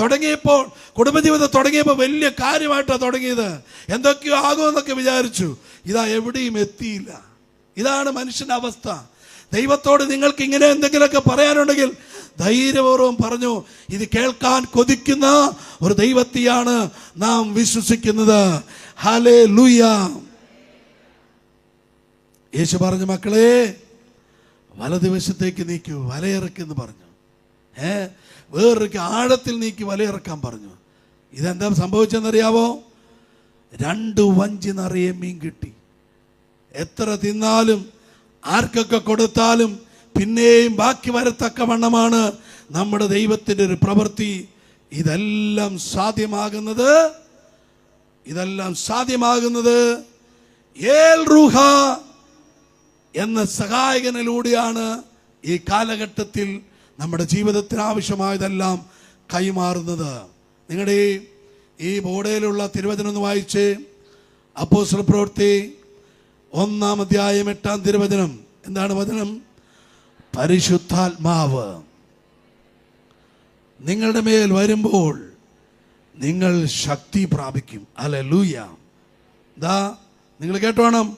S2: തുടങ്ങിയപ്പോൾ, കുടുംബജീവിതം തുടങ്ങിയപ്പോൾ വലിയ കാര്യമായിട്ടാണ് തുടങ്ങിയത്. എന്തൊക്കെയോ ആകുമെന്നൊക്കെ വിചാരിച്ചു. ഇതാ എവിടെയും എത്തിയില്ല. ഇതാണ് മനുഷ്യന്റെ അവസ്ഥ. ദൈവത്തോട് നിങ്ങൾക്ക് ഇങ്ങനെ എന്തെങ്കിലുമൊക്കെ പറയാനുണ്ടെങ്കിൽ ധൈര്യപൂർവ്വം പറഞ്ഞു. ഇത് കേൾക്കാൻ കൊതിക്കുന്ന ഒരു ദൈവത്തെയാണ് നാം വിശ്വസിക്കുന്നത്. ഹല്ലേലൂയ. യേശു പറഞ്ഞു, മക്കളെ, വലതുവശത്തേക്ക് നീക്കൂ, വലയിറക്കെന്ന് പറഞ്ഞു. വേറൊരു ആഴത്തിൽ നീക്കി വലയിറക്കാൻ പറഞ്ഞു. ഇതെന്താ സംഭവിച്ചെന്നറിയാവോ? 2 വഞ്ചി നിറയെ മീൻ കിട്ടി. എത്ര തിന്നാലും ആർക്കൊക്കെ കൊടുത്താലും പിന്നെയും ബാക്കി വരത്തക്ക വണ്ണമാണ് നമ്മുടെ ദൈവത്തിൻ്റെ ഒരു പ്രവൃത്തി. ഇതെല്ലാം സാധ്യമാകുന്നത് ഏൽ റൂഹ എന്ന സഹായകനിലൂടെയാണ്. ഈ കാലഘട്ടത്തിൽ നമ്മുടെ ജീവിതത്തിന് ആവശ്യമായതെല്ലാം കൈമാറുന്നത്. നിങ്ങളുടെ ഈ ബോർഡിലുള്ള തിരുവചനം ഒന്ന് വായിച്ച്. അപ്പോസ്തല പ്രവൃത്തി 1-ാം അധ്യായം 8-ാം തിരുവചനം. എന്താണ് വചനം? പരിശുദ്ധാത്മാവ് നിങ്ങളുടെ മേൽ വരുമ്പോൾ നിങ്ങൾ ശക്തി പ്രാപിക്കും. ഹല്ലേലൂയ. ദാ നിങ്ങൾ കേട്ടോണം.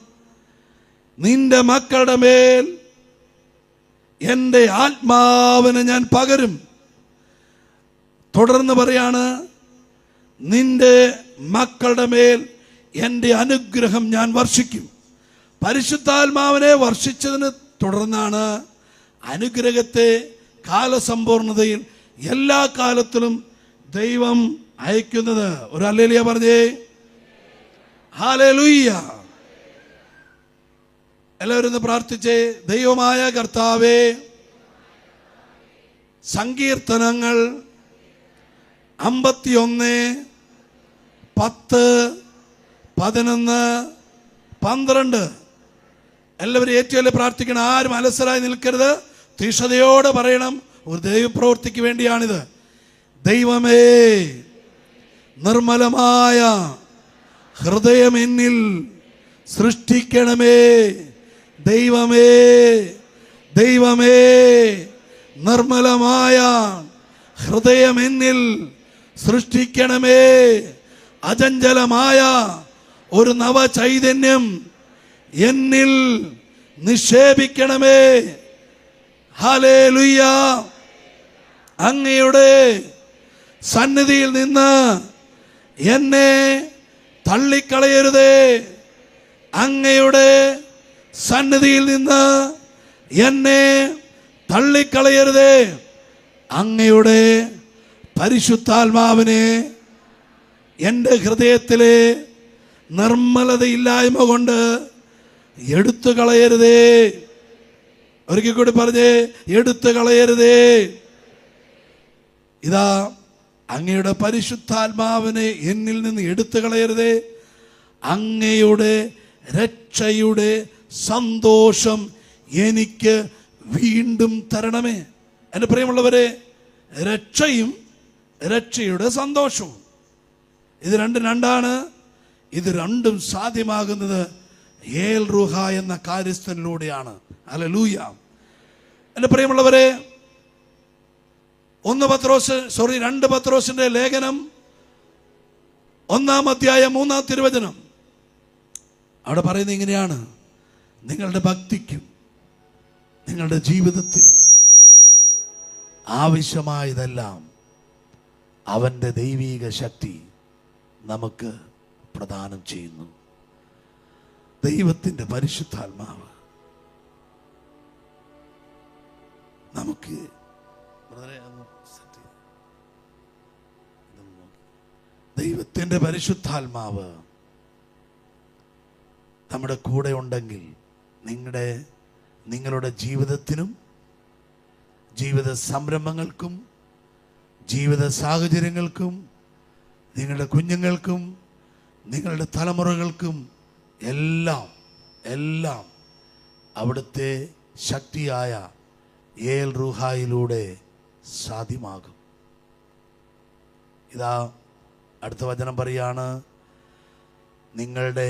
S2: നിന്റെ മക്കളുടെ മേൽ എൻ്റെ ആത്മാവിനെ ഞാൻ പകരും. തുടർന്ന് പറയാണ്, നിന്റെ മക്കളുടെ മേൽ എൻ്റെ അനുഗ്രഹം ഞാൻ വർഷിക്കും. പരിശുദ്ധാത്മാവിനെ വർഷിച്ചതിന് തുടർന്നാണ് അനുഗ്രഹത്തെ കാലസമ്പൂർണതയിൽ എല്ലാ കാലത്തിലും ദൈവം അയക്കുന്നത്. ഒരു ഹല്ലേലൂയ പറഞ്ഞേ. ഹല്ലേലൂയ. എല്ലാവരും ഒന്ന് പ്രാർത്ഥിച്ചേ. ദൈവമായ കർത്താവേ, സങ്കീർത്തനങ്ങൾ 51, 10, 11, 12. എല്ലാവരും ഏറ്റവും പ്രാർത്ഥിക്കണം. ആരും അലസരായി നിൽക്കരുത്. തീഷ്ണതയോടെ പറയണം. ഒരു ദൈവപ്രവൃത്തിക്ക് വേണ്ടിയാണിത്. ദൈവമേ, നിർമ്മലമായ ഹൃദയം എന്നിൽ സൃഷ്ടിക്കണമേ. ദൈവമേ, ദൈവമേ, നിർമ്മലമായ ഹൃദയം എന്നിൽ സൃഷ്ടിക്കണമേ. അചഞ്ചലമായ ഒരു നവചൈതന്യം എന്നിൽ നിക്ഷേപിക്കണമേ. ഹല്ലേലൂയ. അങ്ങയുടെ സന്നിധിയിൽ നിന്ന് എന്നെ തള്ളിക്കളയരുതേ. അങ്ങയുടെ സന്നിധിയിൽ നിന്ന് എന്നെ തള്ളിക്കളയരുതേ. അങ്ങയുടെ പരിശുദ്ധാത്മാവിനെ എൻ്റെ ഹൃദയത്തിലെ നിർമ്മലതയില്ലായ്മ കൊണ്ട് എടുത്തു കളയരുതേ. ഒരിക്കൽ കൂടി പറഞ്ഞേ, എടുത്തു കളയരുതേ. ഇതാ, അങ്ങയുടെ പരിശുദ്ധാത്മാവിനെ എന്നിൽ നിന്ന് എടുത്തു കളയരുതേ. അങ്ങയുടെ രക്ഷയുടെ സന്തോഷം എനിക്ക് വീണ്ടും തരണമേ. എൻ്റെ പ്രിയമുള്ളവരെ, രക്ഷയും രക്ഷയുടെ സന്തോഷവും ഇത് രണ്ടാണ്. ഇത് രണ്ടും സാധ്യമാകുന്നത് ഏൽ റൂഹ എന്ന കാര്യസ്ഥനിലൂടെയാണ്. ഹല്ലേലൂയ. എൻ്റെ പ്രിയമുള്ളവരെ, 2 പത്രോസിന്റെ ലേഖനം 1-ാം അധ്യായം 3-ാം തിരുവചനം. അവിടെ പറയുന്നത് ഇങ്ങനെയാണ്: നിങ്ങളുടെ ഭക്തിക്കും നിങ്ങളുടെ ജീവിതത്തിനും ആവശ്യമായതെല്ലാം അവൻ്റെ ദൈവീക ശക്തി നമുക്ക് പ്രദാനം ചെയ്യുന്നു. ദൈവത്തിൻ്റെ പരിശുദ്ധാത്മാവ് നമുക്ക് ദൈവത്തിൻ്റെ പരിശുദ്ധാത്മാവ് നമ്മുടെ കൂടെ ഉണ്ടെങ്കിൽ നിങ്ങളുടെ ജീവിതത്തിനും ജീവിത സംരംഭങ്ങൾക്കും ജീവിത സാഹചര്യങ്ങൾക്കും നിങ്ങളുടെ കുഞ്ഞുങ്ങൾക്കും നിങ്ങളുടെ തലമുറകൾക്കും എല്ലാം അവിടുത്തെ ശക്തിയായ ഏൽ റൂഹായിലൂടെ സാധ്യമാകും. ഇതാ അടുത്ത വചനം പറയാണ്: നിങ്ങളുടെ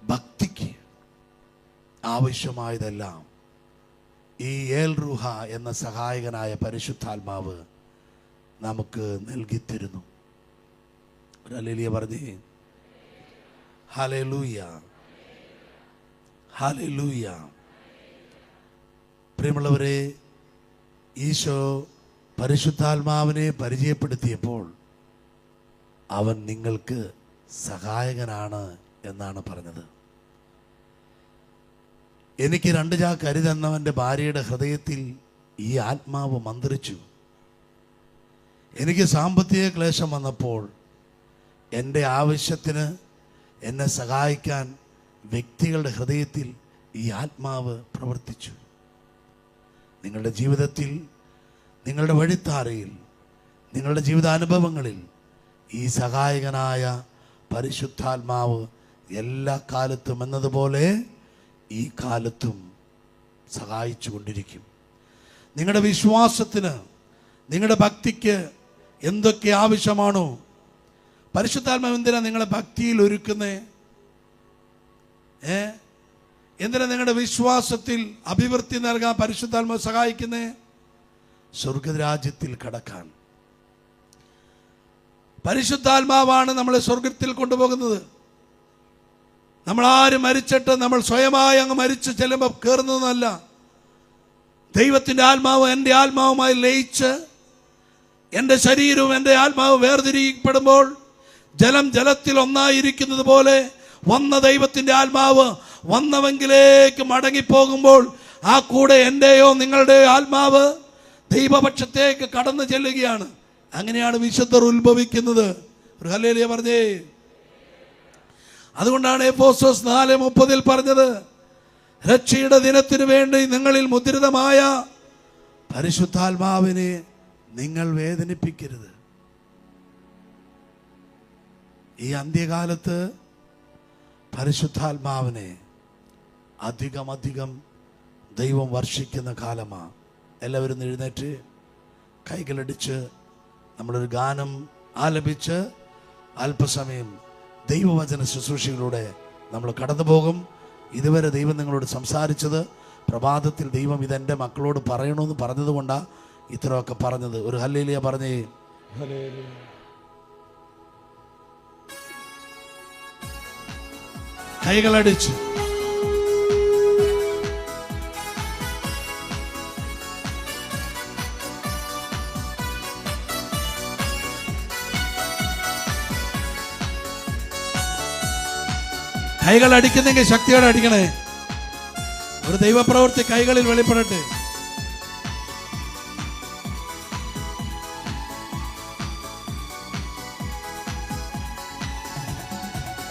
S2: ഭക്തിക്ക് ആവശ്യമായതെല്ലാം ഈ ഏൽ റൂഹ എന്ന സഹായകനായ പരിശുദ്ധാത്മാവ് നമുക്ക് നൽകിത്തരുന്നു. ഒരു ഹല്ലേലൂയ പറഞ്ഞേ. ഹല്ലേലൂയ, ഹല്ലേലൂയ. പ്രിയമുള്ളവരെ, ഈശോ പരിശുദ്ധാത്മാവിനെ പരിചയപ്പെടുത്തിയപ്പോൾ അവൻ നിങ്ങൾക്ക് സഹായകനാണ് എന്നാണ് പറഞ്ഞത്. എനിക്ക് 2 ചാക്ക് അരി തന്നവൻ്റെ ഭാര്യയുടെ ഹൃദയത്തിൽ ഈ ആത്മാവ് മന്ത്രിച്ചു. എനിക്ക് സാമ്പത്തിക ക്ലേശം വന്നപ്പോൾ എൻ്റെ ആവശ്യത്തിന് എന്നെ സഹായിക്കാൻ വ്യക്തികളുടെ ഹൃദയത്തിൽ ഈ ആത്മാവ് പ്രവർത്തിച്ചു. നിങ്ങളുടെ ജീവിതത്തിൽ, നിങ്ങളുടെ വഴിത്താരയിൽ, നിങ്ങളുടെ ജീവിതാനുഭവങ്ങളിൽ ഈ സഹായകനായ പരിശുദ്ധാത്മാവ് എല്ലാ കാലത്തും എന്നതുപോലെ ഈ കാലത്തും സഹായിച്ചു കൊണ്ടിരിക്കും. നിങ്ങളുടെ വിശ്വാസത്തിന്, നിങ്ങളുടെ ഭക്തിക്ക് എന്തൊക്കെ ആവശ്യമാണോ, പരിശുദ്ധാത്മാവ് എന്തിനാ നിങ്ങളെ ഭക്തിയിൽ ഒരുക്കുന്നേ? എന്തിനാ നിങ്ങളുടെ വിശ്വാസത്തിൽ അഭിവൃദ്ധി നൽകാൻ പരിശുദ്ധാത്മാവ് സഹായിക്കുന്നേ? സ്വർഗരാജ്യത്തിൽ കടക്കാൻ. പരിശുദ്ധാത്മാവാണ് നമ്മളെ സ്വർഗത്തിൽ കൊണ്ടുപോകുന്നത്. നമ്മളാരും മരിച്ചിട്ട് നമ്മൾ സ്വയമായി അങ്ങ് മരിച്ചു ചെല്ലുമ്പോൾ കയറുന്നതല്ല. ദൈവത്തിൻ്റെ ആത്മാവ് എൻ്റെ ആത്മാവുമായി ലയിച്ച് എൻ്റെ ശരീരവും എൻ്റെ ആത്മാവ് വേർതിരിക്കപ്പെടുമ്പോൾ ജലം ജലത്തിൽ ഒന്നായിരിക്കുന്നത് പോലെ വന്ന ദൈവത്തിൻ്റെ ആത്മാവ് വന്നവെങ്കിലേക്ക് മടങ്ങിപ്പോകുമ്പോൾ ആ കൂടെ എൻ്റെയോ നിങ്ങളുടെയോ ആത്മാവ് ദൈവപക്ഷത്തേക്ക് കടന്നു ചെല്ലുകയാണ്. അങ്ങനെയാണ് വിശുദ്ധർ ഉത്ഭവിക്കുന്നത്. ഒരു ഹല്ലേലൂയ പറഞ്ഞേ. അതുകൊണ്ടാണ് എഫേസ്യോസ് 4:30 പറഞ്ഞത്: രക്ഷയുടെ ദിനത്തിനു വേണ്ടി നിങ്ങളിൽ മുദ്രിതമായ പരിശുദ്ധാത്മാവിനെ നിങ്ങൾ വേദനിപ്പിക്കരുത്. ഈ അന്ത്യകാലത്ത് പരിശുദ്ധാത്മാവിനെ അധികം ദൈവം വർഷിക്കുന്ന കാലമാണ്. എല്ലാവരും എഴുന്നേറ്റ് കൈകളടിച്ച് നമ്മളൊരു ഗാനം ആലപിച്ച് അല്പസമയം ദൈവവചന ശുശ്രൂഷയിലൂടെ നമ്മൾ കടന്നു പോകും. ഇതുവരെ ദൈവം നിങ്ങളോട് സംസാരിച്ചത്, പ്രഭാതത്തിൽ ദൈവം ഇതെൻ്റെ മക്കളോട് പറയണമെന്ന് പറഞ്ഞത് കൊണ്ടാണ് ഇത്രയൊക്കെ പറഞ്ഞത്. ഒരു ഹല്ലേലൂയ പറഞ്ഞേ. കൈകളടിച്ച് കൈകൾ അടിക്കുന്നെങ്കിൽ ശക്തിയോടെ അടിക്കണേ. ഒരു ദൈവപ്രവൃത്തി കൈകളിൽ വെളിപ്പെടട്ടെ.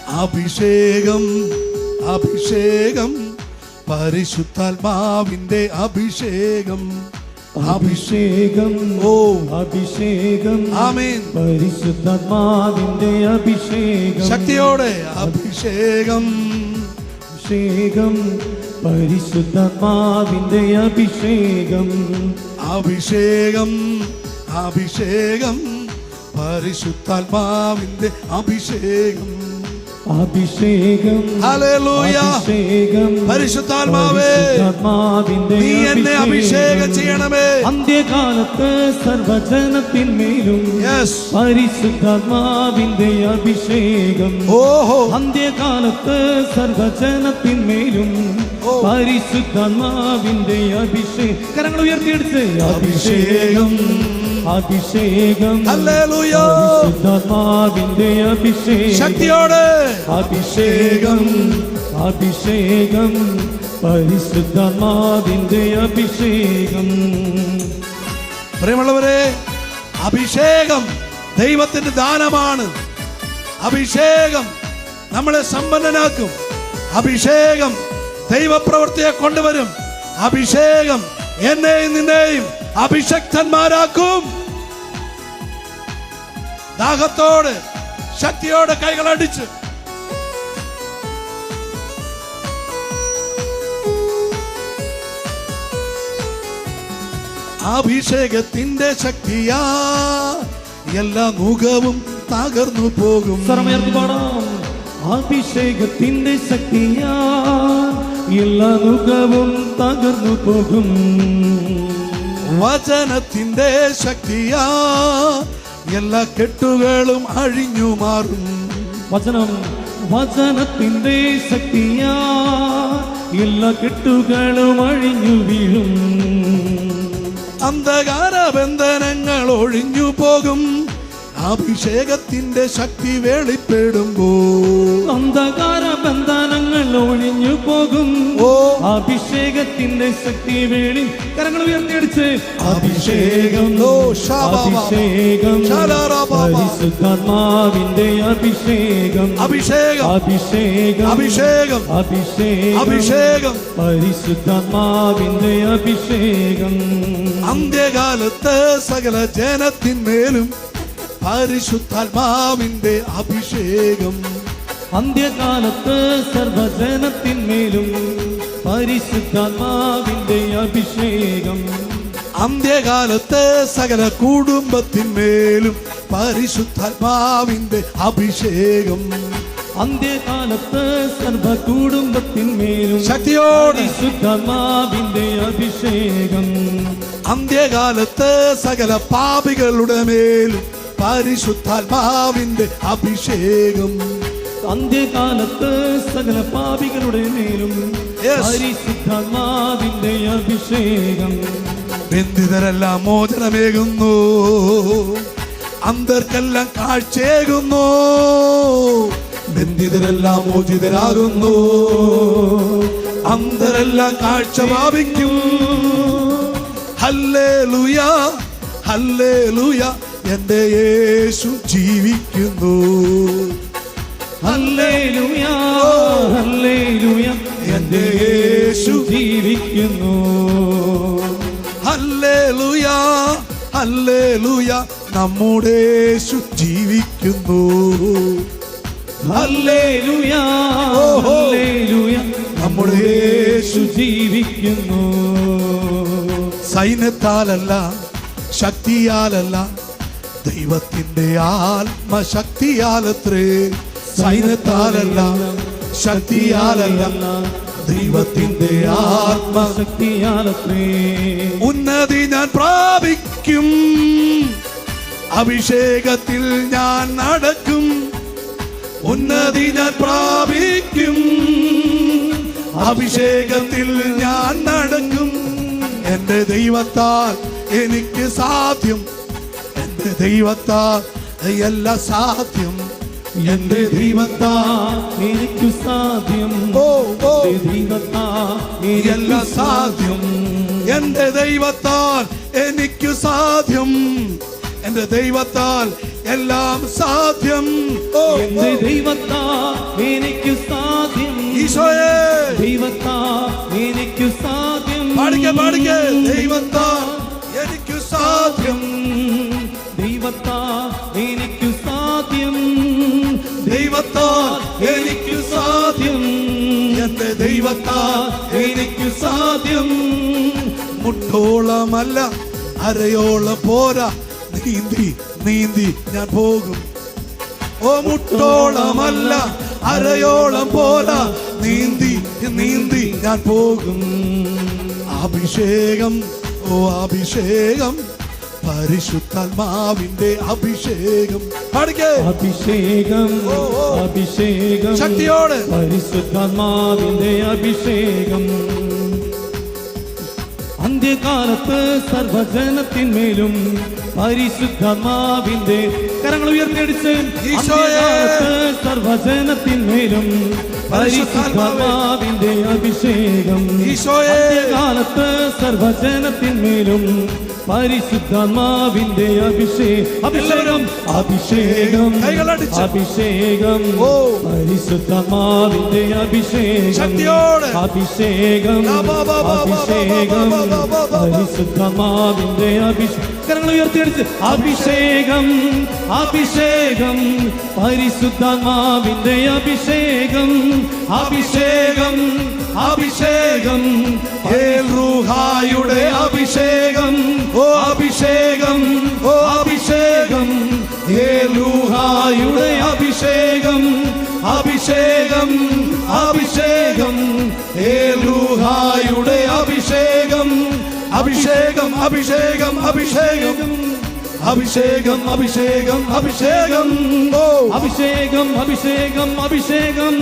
S2: അഭിഷേകം അഭിഷേകം പരിശുദ്ധാത്മാവിന്റെ അഭിഷേകം.
S3: അഭിഷേകം ഓ അഭിഷേകം ആമേൻ. പരിശുദ്ധാത്മാവിന്റെ അഭിഷേകം.
S2: ശക്തിയോടെ അഭിഷേകം
S3: അഭിഷേകം പരിശുദ്ധാത്മാവിന്റെ അഭിഷേകം.
S2: അഭിഷേകം അഭിഷേകം പരിശുദ്ധാത്മാവിന്റെ അഭിഷേകം.
S3: അഭിഷേകം
S2: ഹല്ലേലൂയ.
S3: അഭിഷേകം
S2: പരിശുദ്ധാത്മാവേ, നീ എന്നെ അഭിഷേകം ചെയ്യണമേ.
S3: അന്ത്യകാലത്ത് സർവജനത്തിന്മേലും പരിശുദ്ധാത്മാവിന്റെ അഭിഷേകം.
S2: ഓഹോ.
S3: അന്ത്യകാലത്ത് സർവജനത്തിന്മേലും പരിശുദ്ധാത്മാവിന്റെ അഭിഷേകം. കരങ്ങൾ ഉയർത്തിയെടുത്ത് അഭിഷേകം അഭിഷേകം
S2: ഹല്ലേലൂയ.
S3: പരിശുദ്ധാത്മാവിന്റെ അഭിഷേകം.
S2: ശക്തിയോടെ
S3: അഭിഷേകം അഭിഷേകം പരിശുദ്ധാത്മാവിന്റെ അഭിഷേകം.
S2: പ്രിയമുള്ളവരെ, അഭിഷേകം ദൈവത്തിന്റെ ദാനമാണ്. അഭിഷേകം നമ്മളെ സമ്പന്നനാക്കും. അഭിഷേകം ദൈവപ്രവൃത്തിയെ കൊണ്ടുവരും. അഭിഷേകം എന്നെയും നിന്നെയും അഭിഷക്തന്മാരാക്കും. ദാഹത്തോടെ ശക്തിയോടെ കൈകളടിച്ച് അഭിഷേകത്തിന്റെ ശക്തിയാ എല്ലാ മുഖവും തകർന്നു പോകും.
S3: അഭിഷേകത്തിന്റെ ശക്തിയാ എല്ലാ മുഖവും തകർന്നു പോകും.
S2: വചനത്തിന്റെ ശക്തിയാ എല്ലാ കെട്ടുകളും അഴിഞ്ഞു മാറും.
S3: വചനത്തിന്റെ ശക്തിയാ എല്ലാ കെട്ടുകളും അഴിഞ്ഞു വീഴും.
S2: അന്ധകാര ബന്ധനങ്ങൾ ഒഴിഞ്ഞു പോകും. അഭിഷേകത്തിന്റെ ശക്തി വെളിപ്പെടുമ്പോൾ
S3: അന്ധകാര ബന്ധനങ്ങൾ ഒഴിഞ്ഞു പോകും. അഭിഷേകത്തിന്റെ ശക്തി വേളി. കരങ്ങൾ ഉയർത്തിയടിച്ച് അഭിഷേകം അഭിഷേകം പരിശുദ്ധാത്മാവിന്റെ അഭിഷേകം.
S2: അഭിഷേകം
S3: അഭിഷേകം
S2: അഭിഷേകം
S3: അഭിഷേകം
S2: അഭിഷേകം
S3: പരിശുദ്ധാത്മാവിന്റെ അഭിഷേകം.
S2: അന്ത്യകാലത്ത് സകല ജനത്തിന്മേലും പരിശുദ്ധാത്മാവിന്റെ അഭിഷേകം.
S3: അന്ത്യകാലത്ത് സർവജനത്തിന്മേലും പരിശുദ്ധാത്മാവിന്റെ അഭിഷേകം.
S2: അന്ത്യകാലത്ത് സകല കുടുംബത്തിന്മേലും പരിശുദ്ധാത്മാവിന്റെ അഭിഷേകം.
S3: അന്ത്യകാലത്ത് സർവ കുടുംബത്തിന്മേലും
S2: ശക്തിയോടെ
S3: പരിശുദ്ധാത്മാവിന്റെ അഭിഷേകം.
S2: അന്ത്യകാലത്ത് സകല പാപികളുടെ മേലും പരിശുദ്ധാത്മാവിന്റെ അഭിഷേകം.
S3: അന്ത്യകാലത്ത് സകല പാപികളുടെ മേലും പരിശുദ്ധാത്മാവിന്റെ അഭിഷേകം.
S2: ബന്ധിതരെല്ലാം മോചനമേകുന്നു, അന്ധർക്കെല്ലാം കാഴ്ചയേകുന്നു. ബന്ധിതരെല്ലാം മോചിതരാകുന്നു, അന്ധരെല്ലാം കാഴ്ച പ്രാപിക്കും. ഹല്ലേലൂയ ഹല്ലേലൂയ, എന്റെ യേശു ജീവിക്കുന്നു.
S3: ഹല്ലേലൂയ ഹല്ലേലൂയ,
S2: എന്റെ യേശു
S3: ജീവിക്കുന്നു.
S2: ഹല്ലേലൂയ ഹല്ലേലൂയ ഹല്ലേലൂയ നമ്മുടെ യേശു ജീവിക്കുന്നു.
S3: ഹല്ലേലൂയ ഹല്ലേലൂയ നമ്മുടെ യേശു ജീവിക്കുന്നു.
S2: സൈന്യത്താലല്ല ശക്തിയാലല്ല ദൈവത്തിന്റെ ആത്മശക്തിയാലത്രേ. സൈന്യത്താലല്ല ശക്തിയാലല്ല ദൈവത്തിന്റെ
S3: ആത്മശക്തിയാലത്രേ.
S2: ഉന്നതി ഞാൻ പ്രാപിക്കും, അഭിഷേകത്തിൽ ഞാൻ നടക്കും. ഉന്നതി ഞാൻ പ്രാപിക്കും, അഭിഷേകത്തിൽ ഞാൻ നടക്കും. എന്റെ ദൈവത്താൽ എനിക്ക് സാധ്യം, എന്റെ ദൈവത്താൽ എല്ലാം സാധ്യം.
S3: എന്റെ ദൈവത്താൽ എനിക്ക് സാധ്യം, ദൈവത്താൽ
S2: എല്ലാം സാധ്യം. എന്റെ ദൈവത്താൽ എനിക്ക് സാധ്യം, എന്റെ ദൈവത്താൽ എല്ലാം സാധ്യം.
S3: എന്റെ ദൈവത്താൽ എനിക്ക് സാധ്യം,
S2: ഈശോയെ
S3: ദൈവത്താൽ എനിക്ക് സാധ്യം.
S2: പാടിക്കേ പാടിക്കേ. ദൈവത്താൽ എനിക്ക് സാധ്യം,
S3: ദൈവത്താൽ എനിക്ക് സാധ്യം,
S2: ദൈവത്താൽ എനിക്ക് സാധ്യം. എന്റെ ദൈവത്താൽ
S3: എനിക്ക് സാധ്യം.
S2: മുട്ടോളമല്ല അരയോളം പോരാ, നീന്തി നീന്തി ഞാൻ പോകും. ഓ മുട്ടോളമല്ല അരയോളം പോരാ, നീന്തി നീന്തി ഞാൻ പോകും. അഭിഷേകം, ഓ അഭിഷേകം, പരിശുദ്ധാത്മാവിന്റെ അഭിഷേകം. പാടിക്കേ.
S3: അഭിഷേകം അഭിഷേകം
S2: ശക്തിയോടെ
S3: പരിശുദ്ധാത്മാവിന്റെ അഭിഷേകം. അന്ത്യകാലത്ത് സർവജനത്തിന്മേലും പരിശുദ്ധാത്മാവിന്റെ കരങ്ങൾ ഉയർത്തിയടിച്ച്. അന്ത്യകാലത്ത് സർവജനത്തിന്മേലും പരിശുദ്ധാത്മാവിന്റെ അഭിഷേകം. അന്ത്യകാലത്ത് സർവജനത്തിന്മേലും പരിശുദ്ധാത്മാവിന്റെ അഭിഷേകം. അഭിഷേകം അഭിഷേകം അഭിഷേകം പരിശുദ്ധാത്മാവിന്റെ അഭിഷേകം. അഭിഷേകം അഭിഷേകം പരിശുദ്ധാത്മാവിന്റെ അഭിഷേകം. കരങ്ങൾ ഉയർത്തിയടിച്ച്. അഭിഷേകം അഭിഷേകം പരിശുദ്ധാത്മാവിന്റെ അഭിഷേകം. അഭിഷേകം അഭിഷേകം
S2: റൂഹായുടെ അഭിഷേകം. ഓ അഭിഷേകം, ഓ അഭിഷേകം,
S3: റൂഹായുടെ അഭിഷേകം.
S2: അഭിഷേകം അഭിഷേകം റൂഹായുടെ അഭിഷേകം. അഭിഷേകം അഭിഷേകം അഭിഷേകം അഭിഷേകം അഭിഷേകം അഭിഷേകം. ഓ
S3: അഭിഷേകം അഭിഷേകം അഭിഷേകം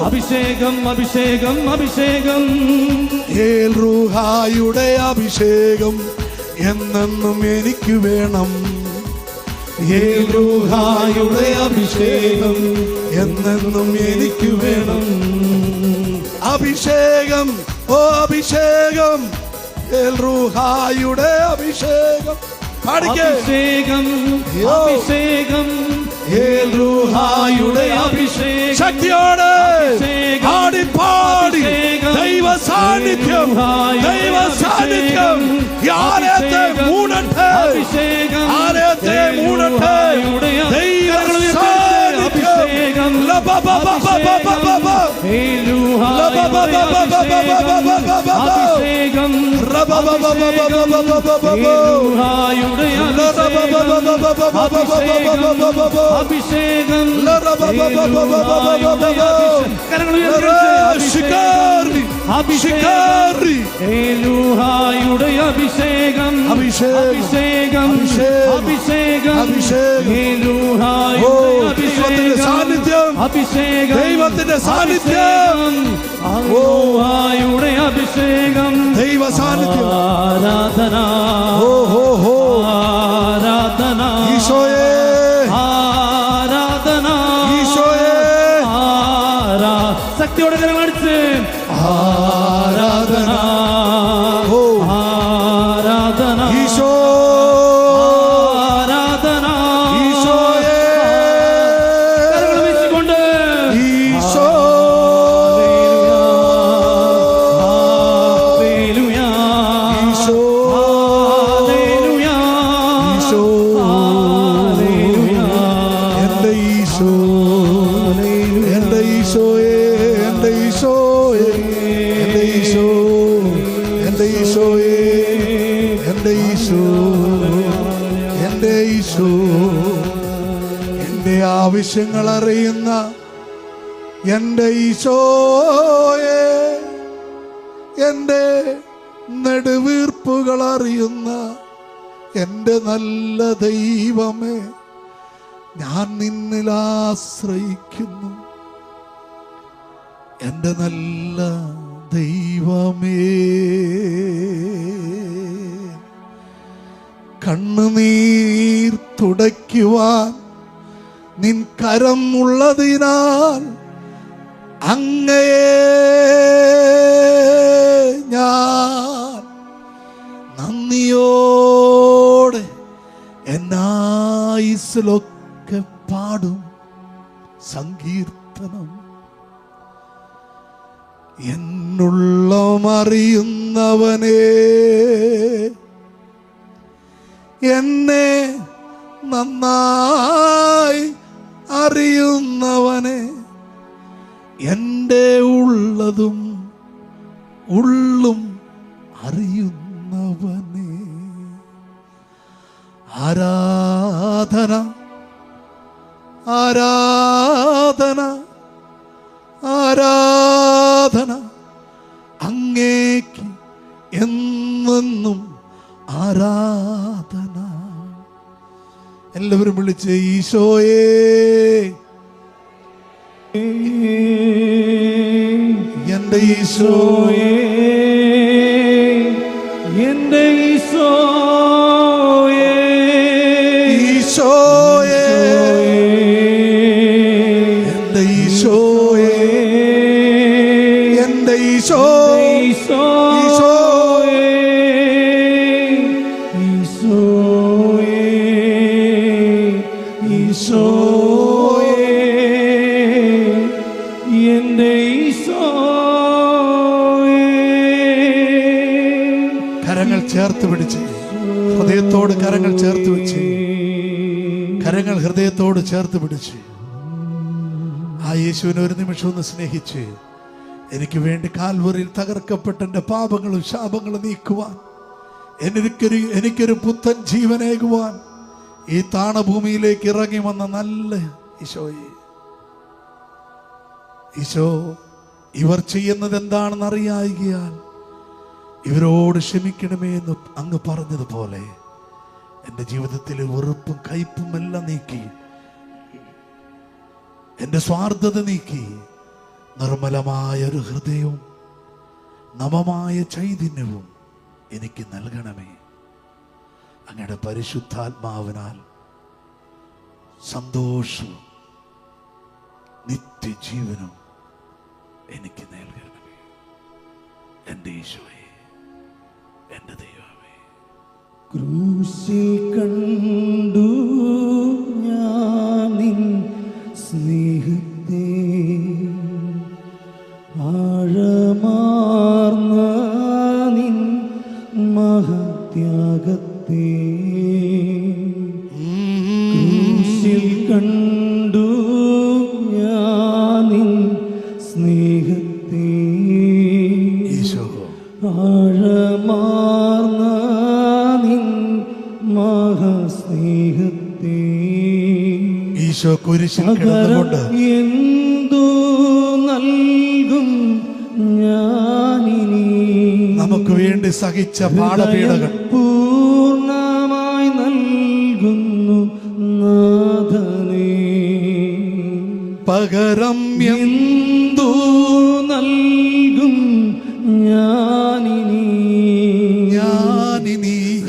S3: അഭിഷേകം അഭിഷേകം അഭിഷേകം.
S2: റൂഹായുടെ അഭിഷേകം എന്നെന്നും എനിക്ക് വേണം.
S3: റൂഹായുടെ അഭിഷേകം
S2: എന്നെന്നും എനിക്ക് വേണം. അഭിഷേകം, ഓ അഭിഷേകം, റൂഹായുടെ അഭിഷേകം.
S3: അഭിഷേകം അഭിഷേകം റൂഹായുടെ അഭിഷേകം.
S2: ശക്തിയോടെ പാടി പാടി. ദൈവ സാന്നിധ്യം, ദൈവ സാന്നിധ്യം ആലയത്തെ മൂടട്ടെ, ആലയത്തെ മൂടട്ടെ. ദൈവ സാന്നിധ്യം
S3: അഭിഷേകം അഭിഷേകം അഭിഷേകം അഭിഷേകം അഭിഷേകം
S2: ദൈവത്തിന്റെ സാന്നിധ്യം,
S3: അഭിഷേകം
S2: ദൈവ സാന്നിധ്യം.
S3: ആരാധന ആരാധന
S2: ഈശോയെ
S3: ആരാധന
S2: ഈശോയെ.
S3: ശക്തിയോടെ അടിച്ച്. ആരാധന ആരാധന
S2: ഈശോ
S3: ആരാധന
S2: ഈശോയെ.
S3: കരങ്ങൾ വീശിക്കൊണ്ട്
S2: ഈശോ
S3: ഹല്ലേലൂയ
S2: ഈശോ എൻ്റെ ആവശ്യങ്ങൾ അറിയുന്ന എൻ്റെ ഈശോയെ, എൻ്റെ നെടുവീർപ്പുകൾ അറിയുന്ന എൻ്റെ നല്ല ദൈവമേ, ഞാൻ നിന്നിൽ ആശ്രയിക്കുന്നു. എൻ്റെ നല്ല ദൈവമേ, കണ്ണുനീർ തുടയ്ക്കുവാൻ നിൻ കരം ഉള്ളതിനാൽ അങ്ങയെ ഞാൻ നന്ദിയോടെ എന്നായുസ്സിലൊക്കെ പാടും സങ്കീർത്തനം. എന്നുള്ളമറിയുന്നവനേ, എന്നെ നന്നായി അറിയുന്നവനെ, എൻ്റെ ഉള്ളതും ഉള്ളും അറിയുന്നവനെ, ആരാധന ആരാധന ആരാധന അങ്ങേക്ക് എന്നെന്നും ആരാധന. എല്ലാവരും വിളിച്ച് ഈശോയേ, എൻ്റെ ഈശോയേ,
S3: എൻ്റെ ഈശോയേ,
S2: ഈശോയേ, എൻ്റെ ഈശോയേ, എൻ്റെ ഈശോ,
S3: ഈശോയേ, ഈശോയേ, ഈശോയേ, എൻ്റെ ഈശോയേ.
S2: കരങ്ങൾ ചേർത്ത് പിടിച്ച് ഹൃദയത്തോട് കരങ്ങൾ ചേർത്ത് വെച്ച്, കരങ്ങൾ ഹൃദയത്തോട് ചേർത്ത് പിടിച്ച് ആ യേശുവിനെ ഒരു നിമിഷം ഒന്ന് സ്നേഹിച്ച്, എനിക്ക് വേണ്ടി കാൽവറിയിൽ തകർക്കപ്പെട്ട എൻ്റെ പാപങ്ങളും ശാപങ്ങളും നീക്കുവാൻ, എനിക്കൊരു പുത്തൻ ജീവനേകുവാൻ ഈ താണഭൂമിയിലേക്ക് ഇറങ്ങി വന്ന നല്ല ഈശോയെ, ഈശോ ഇവർ ചെയ്യുന്നത് എന്താണെന്ന് അറിയായികയാൽ ഇവരോട് ക്ഷമിക്കണമേ എന്ന് അങ്ങ് പറഞ്ഞതുപോലെ എൻ്റെ ജീവിതത്തിലെ വെറുപ്പും കയ്പും എല്ലാം നീക്കി, എൻ്റെ സ്വാർത്ഥത നീക്കി, നിർമ്മലമായ ഒരു ഹൃദയവും നവമായ ചൈതന്യവും എനിക്ക് നൽകണമേ. അങ്ങയുടെ പരിശുദ്ധാത്മാവിനാൽ സന്തോഷവും നിത്യജീവനും എനിക്ക് നൽകണമേ. എൻ്റെ ഈശോയെ, എൻ്റെ ദൈവമേ.
S3: ക്രൂശിൽ കണ്ടു ഞാൻ നിൻ സ്നേഹത്തെ, ആഴമാർന്ന നിൻ മഹത്യാഗത്തെ. ക്രൂശിൽ കണ്ടു ഞാൻ നിൻ സ്നേഹത്തെ, ആഴമാർന്ന നിൻ മഹാസ്നേഹത്തെ.
S2: ഈശോ കുരിശിൽ കിടന്നുകൊണ്ട്
S3: എന്തു നൽകും ഞാനിനി,
S2: നമുക്ക് വേണ്ടി സഹിച്ച പാഠപീഡകൾ
S3: പൂർണ്ണമായി നൽകുന്നു നാഥനേ.
S2: പകരം
S3: എന്തു നൽകും ഞാനിനി,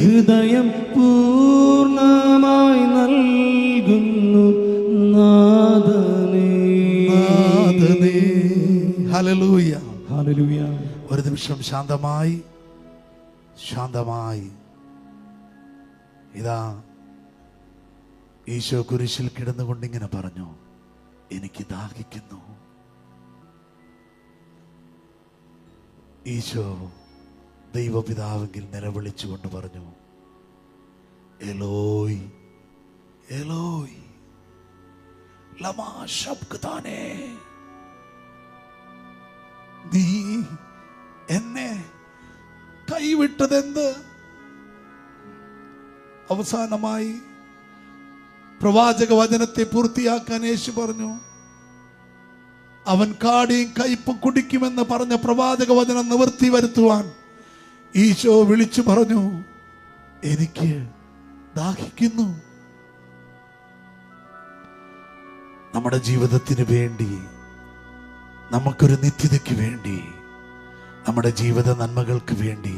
S3: ഹൃദയം പൂർണ്ണമായി നൽകുന്നു നാഥനേ.
S2: Hallelujah,
S3: hallelujah.
S2: ഒരു നിമിഷം ശാന്തമായി ഇതാ ഈശോ കുരിശിൽ കിടന്നുകൊണ്ടിങ്ങനെ പറഞ്ഞു, എനിക്ക് ദാഹിക്കുന്നു. ഈശോ ദൈവപിതാവെങ്കിൽ നിലവിളിച്ചുകൊണ്ട് പറഞ്ഞു, എലോയ് എലോയ് ലമാ ശബ്ദാനേ, നീ എന്നെ കൈവിട്ടതെന്ത്? അവസാനമായി പ്രവാചക വചനത്തെ പൂർത്തിയാക്കാൻ യേശു പറഞ്ഞു. അവൻ കാടിയും കയ്പും കുടിക്കുമെന്ന് പറഞ്ഞ പ്രവാചക വചനം നിവൃത്തി വരുത്തുവാൻ ഈശോ വിളിച്ചു പറഞ്ഞു, എനിക്ക് ദാഹിക്കുന്നു. നമ്മുടെ ജീവിതത്തിന് വേണ്ടി, നമുക്കൊരു നിത്യതയ്ക്ക് വേണ്ടി, നമ്മുടെ ജീവിത നന്മകൾക്ക് വേണ്ടി,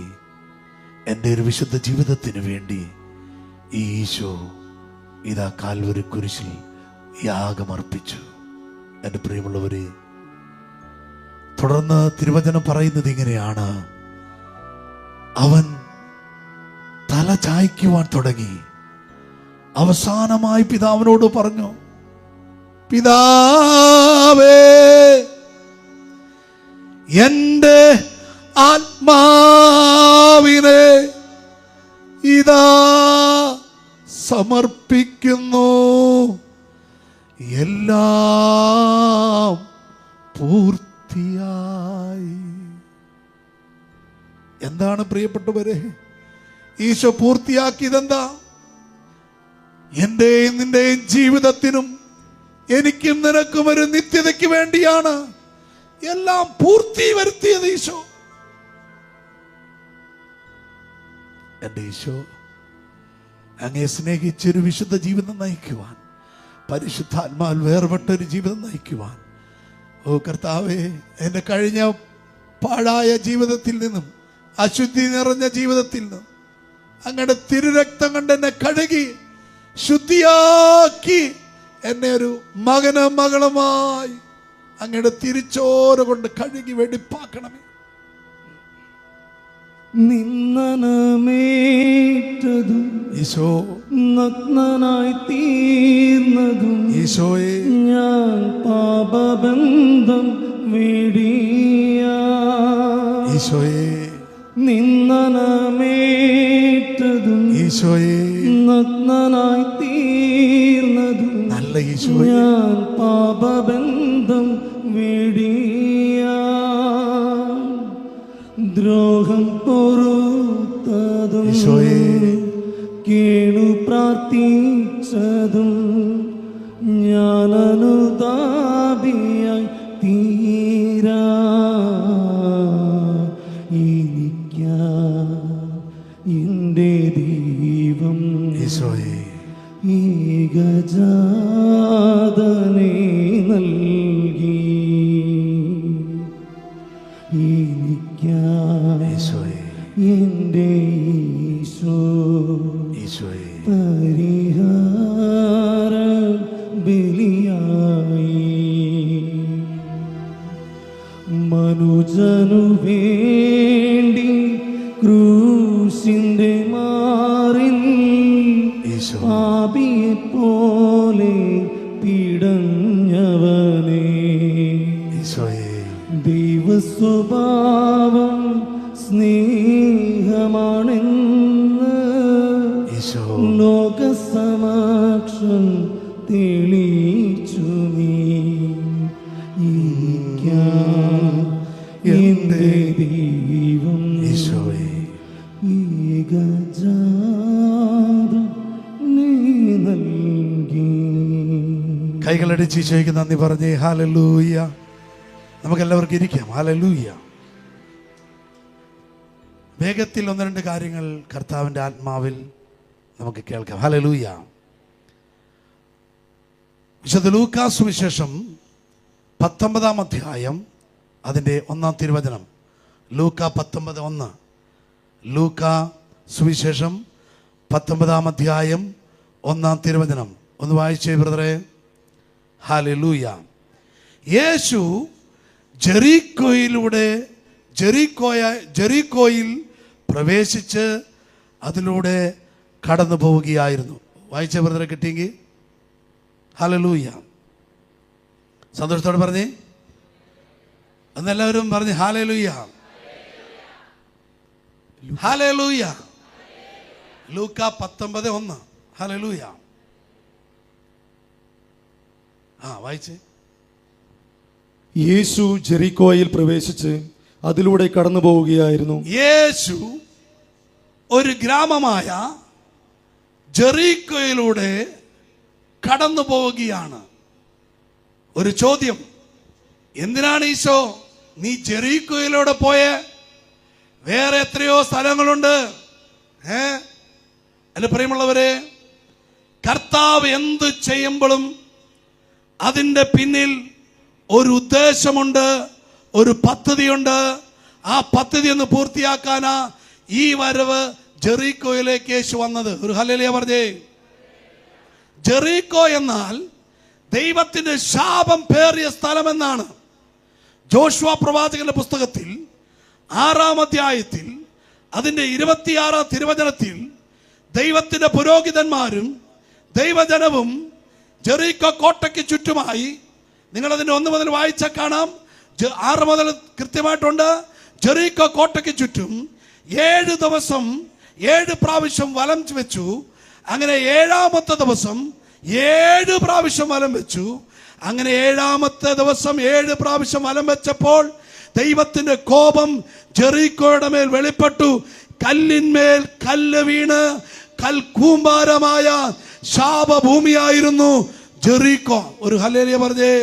S2: എൻ്റെ ഒരു വിശുദ്ധ ജീവിതത്തിന് വേണ്ടി ഈ ഈശോ ഇതാ കാൽവരി കുരിശിൽ യാഗമർപ്പിച്ചു. എൻ്റെ പ്രിയമുള്ളവരെ, തുടർന്ന് തിരുവചനം പറയുന്നത് ഇങ്ങനെയാണ്: അവൻ തല ചായ്ക്കുവാൻ തുടങ്ങി. അവസാനമായി പിതാവിനോട് പറഞ്ഞു, പിതാവേ, എൻ്റെ ആത്മാവിനെ ഇതാ സമർപ്പിക്കുന്നു. എല്ലാം പൂർത്തിയായി. എന്താണ് പ്രിയപ്പെട്ടവരെ ഈശോ പൂർത്തിയാക്കിയതെന്താ? എന്റെയും നിന്റെയും ജീവിതത്തിനും എനിക്കും നിനക്കും ഒരു നിത്യതയ്ക്ക് വേണ്ടിയാണ് എല്ലാം പൂർത്തി വരുത്തിയത് ഈശോ. എൻ്റെ ഈശോ അങ്ങേ സ്നേഹിച്ചൊരു വിശുദ്ധ ജീവിതം നയിക്കുവാൻ, പരിശുദ്ധാത്മാവിൽ വേർപെട്ടൊരു ജീവിതം നയിക്കുവാൻ, ഓ കർത്താവേ, എൻ്റെ കഴിഞ്ഞ പാഴായ ജീവിതത്തിൽ നിന്നും, അശുദ്ധി നിറഞ്ഞ ജീവിതത്തിൽ നിന്നും അങ്ങയുടെ തിരുരക്തം കൊണ്ട് എന്നെ കഴുകി ശുദ്ധിയാക്കി എന്നെ ഒരു മകളുമായി അങ്ങയുടെ തിരിച്ചോര കൊണ്ട് കഴുകി വെടിപ്പാക്കണമേ.
S3: നിന്നനമേറ്റതും
S2: ഈശോ,
S3: നഗ്നനായി തീർന്നതും
S2: ഈശോയെ,
S3: ഞാൻ പാപബന്ധം വേടിയ
S2: ഈശോയെ,
S3: നിന്നനമേറ്റതും
S2: ഈശോയെ,
S3: നഗ്നനായി തീർന്നതും
S2: നല്ല ഈശോയെ,
S3: ഞാൻ പാപബന്ധം വേടിയ ദ്രോഹം പൊറുത്തതും
S2: ഈശോയെ,
S3: കേണു പ്രാർത്ഥിച്ചതും ഞാൻ അനുതാപിയായി തീരാ എൻ്റെ ദൈവം
S2: ഈശോയെ,
S3: ഏകജാതനെ നൽകി
S2: ഈശോയെ,
S3: എൻ്റെ ഈശോ
S2: ഈശോയെ,
S3: പരിഹാര ബലിയായി മനുജനു വേണ്ടി ക്രൂശിന്റെ മാറിൽ പാപിയെ പോലെ പിടഞ്ഞവനെ ദൈവസ്വഭാവം സ്നേഹമാണെന്ന് ലോകസമക്ഷം തെളിയിച്ചു നീ. എന്റെ ദൈവം ഏകജാതം നീ നൽകി.
S2: കൈകളടിച്ച് ഈശോയ്ക്ക് നന്ദി പറഞ്ഞേ. ഹല്ലേലൂയ. നമുക്കെല്ലാവർക്കും ഇരിക്കാം. ഹല്ലേലൂയ. വേഗത്തിൽ ഒന്ന് രണ്ട് കാര്യങ്ങൾ കർത്താവിൻ്റെ ആത്മാവിൽ നമുക്ക് കേൾക്കാം. ഹല്ലേലൂയ. വിശുദ്ധ ലൂക്കാ സുവിശേഷം 19-ാം അധ്യായം അതിൻ്റെ 1-ാം തിരുവചനം. ലൂക്ക 19:1. ലൂക്ക സുവിശേഷം 19-ാം അധ്യായം 1-ാം തിരുവചനം. ഒന്ന് വായിച്ചേ ബ്രദറെ. ഹല്ലേലൂയ. യേശു ജെറീക്കോയിൽ പ്രവേശിച്ച് അതിലൂടെ കടന്നു പോവുകയായിരുന്നു. വായിച്ച ബ്രദറെ കിട്ടിയെങ്കിൽ ഹല്ലേലൂയ. സന്തോഷത്തോടെ പറഞ്ഞേ. അന്നെല്ലാവരും പറഞ്ഞ് ഹല്ലേലൂയ, ഹല്ലേലൂയ. ലൂക്ക 19:1. ഹല്ലേലൂയ. വായിച്ചേ.
S3: യേശു ജെറിക്കോയിൽ പ്രവേശിച്ച് അതിലൂടെ കടന്നു പോവുകയായിരുന്നു.
S2: യേശു ഒരു ഗ്രാമമായ ജെറീക്കോയിലൂടെ കടന്നു പോവുകയാണ്. ഒരു ചോദ്യം, എന്തിനാണ് ഈശോ നീ ജെറീക്കോയിലൂടെ പോയേ? വേറെ എത്രയോ സ്ഥലങ്ങളുണ്ട്. എന്റെ പ്രിയമുള്ളവരെ, കർത്താവ് എന്ത് ചെയ്യുമ്പോഴും അതിൻ്റെ പിന്നിൽ ഒരു ഉദ്ദേശമുണ്ട്, ഒരു പദ്ധതിയുണ്ട്. ആ പദ്ധതി ഒന്ന് പൂർത്തിയാക്കാനാ ഈ വരവ് ജെറീക്കോയിലേക്ക് യേശു വന്നത്. ഒരു ഹല്ലേലൂയ പറഞ്ഞേ. ജെറീക്കോ എന്നാൽ ദൈവത്തിന്റെ ശാപം പേറിയ സ്ഥലമെന്നാണ്. ജോഷുവ പ്രവാചകന്റെ പുസ്തകത്തിൽ 6-ാം അധ്യായത്തിൽ അതിന്റെ 26-ാം തിരുവചനത്തിൽ ദൈവത്തിന്റെ പുരോഹിതന്മാരും ദൈവജനവും ജെറീക്കോ കോട്ടയ്ക്ക് ചുറ്റുമായി, നിങ്ങളതിന്റെ 1 മുതൽ വായിച്ചാൽ കാണാം, 6 മുതൽ കൃത്യമായിട്ടുണ്ട്. ജെറീക്കോ കോട്ടയ്ക്ക് ചുറ്റും 7 ദിവസം 7 പ്രാവശ്യം വലം വെച്ചു. അങ്ങനെ 7-ാമത്തെ ദിവസം 7 പ്രാവശ്യം വലം വെച്ചു. അങ്ങനെ 7-ാമത്തെ ദിവസം 7 പ്രാവശ്യം വലം വെച്ചപ്പോൾ ദൈവത്തിന്റെ കോപം ജെറീക്കോയുടെ മേൽ വെളിപ്പെട്ടു. കല്ലിന്മേൽ കല്ല് വീണ് കൽക്കൂമ്പാരമായ ശാപഭൂമിയായിരുന്നു ജെറീക്കോ. ഒരു ഹല്ലേലൂയ പറഞ്ഞേ.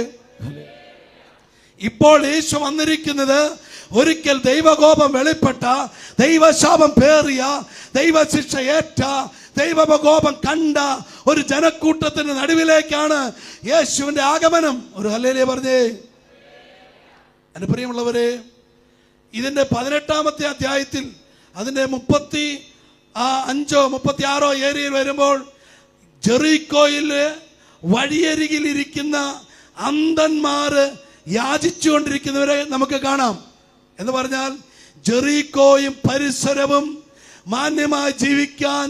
S2: ഇപ്പോൾ യേശു വന്നിരിക്കുന്നത് ഒരിക്കൽ ദൈവകോപം വെളിപ്പെട്ട, ദൈവശാപം പേറിയ, ദൈവശിക്ഷ ഏറ്റ, ദൈവകോപം കണ്ട ഒരു ജനക്കൂട്ടത്തിന്റെ നടുവിലേക്കാണ് യേശുവിന്റെ ആഗമനം. ഒരു ഹല്ലേലൂയ പറഞ്ഞേ. എന്റെ പ്രിയമുള്ളവരെ, ഇതിന്റെ 18-ാമത്തെ അധ്യായത്തിൽ അതിന്റെ 35-ഓ 36-ഓ ഏരിയയിൽ വരുമ്പോൾ ജെറീക്കോയില് വഴിയരികിൽ ഇരിക്കുന്ന അന്ധന്മാര് യാചിച്ചുകൊണ്ടിരിക്കുന്നവരെ നമുക്ക് കാണാം. എന്ന് പറഞ്ഞാൽ ജെറീക്കോയും പരിസരവും മാന്യമായി ജീവിക്കാൻ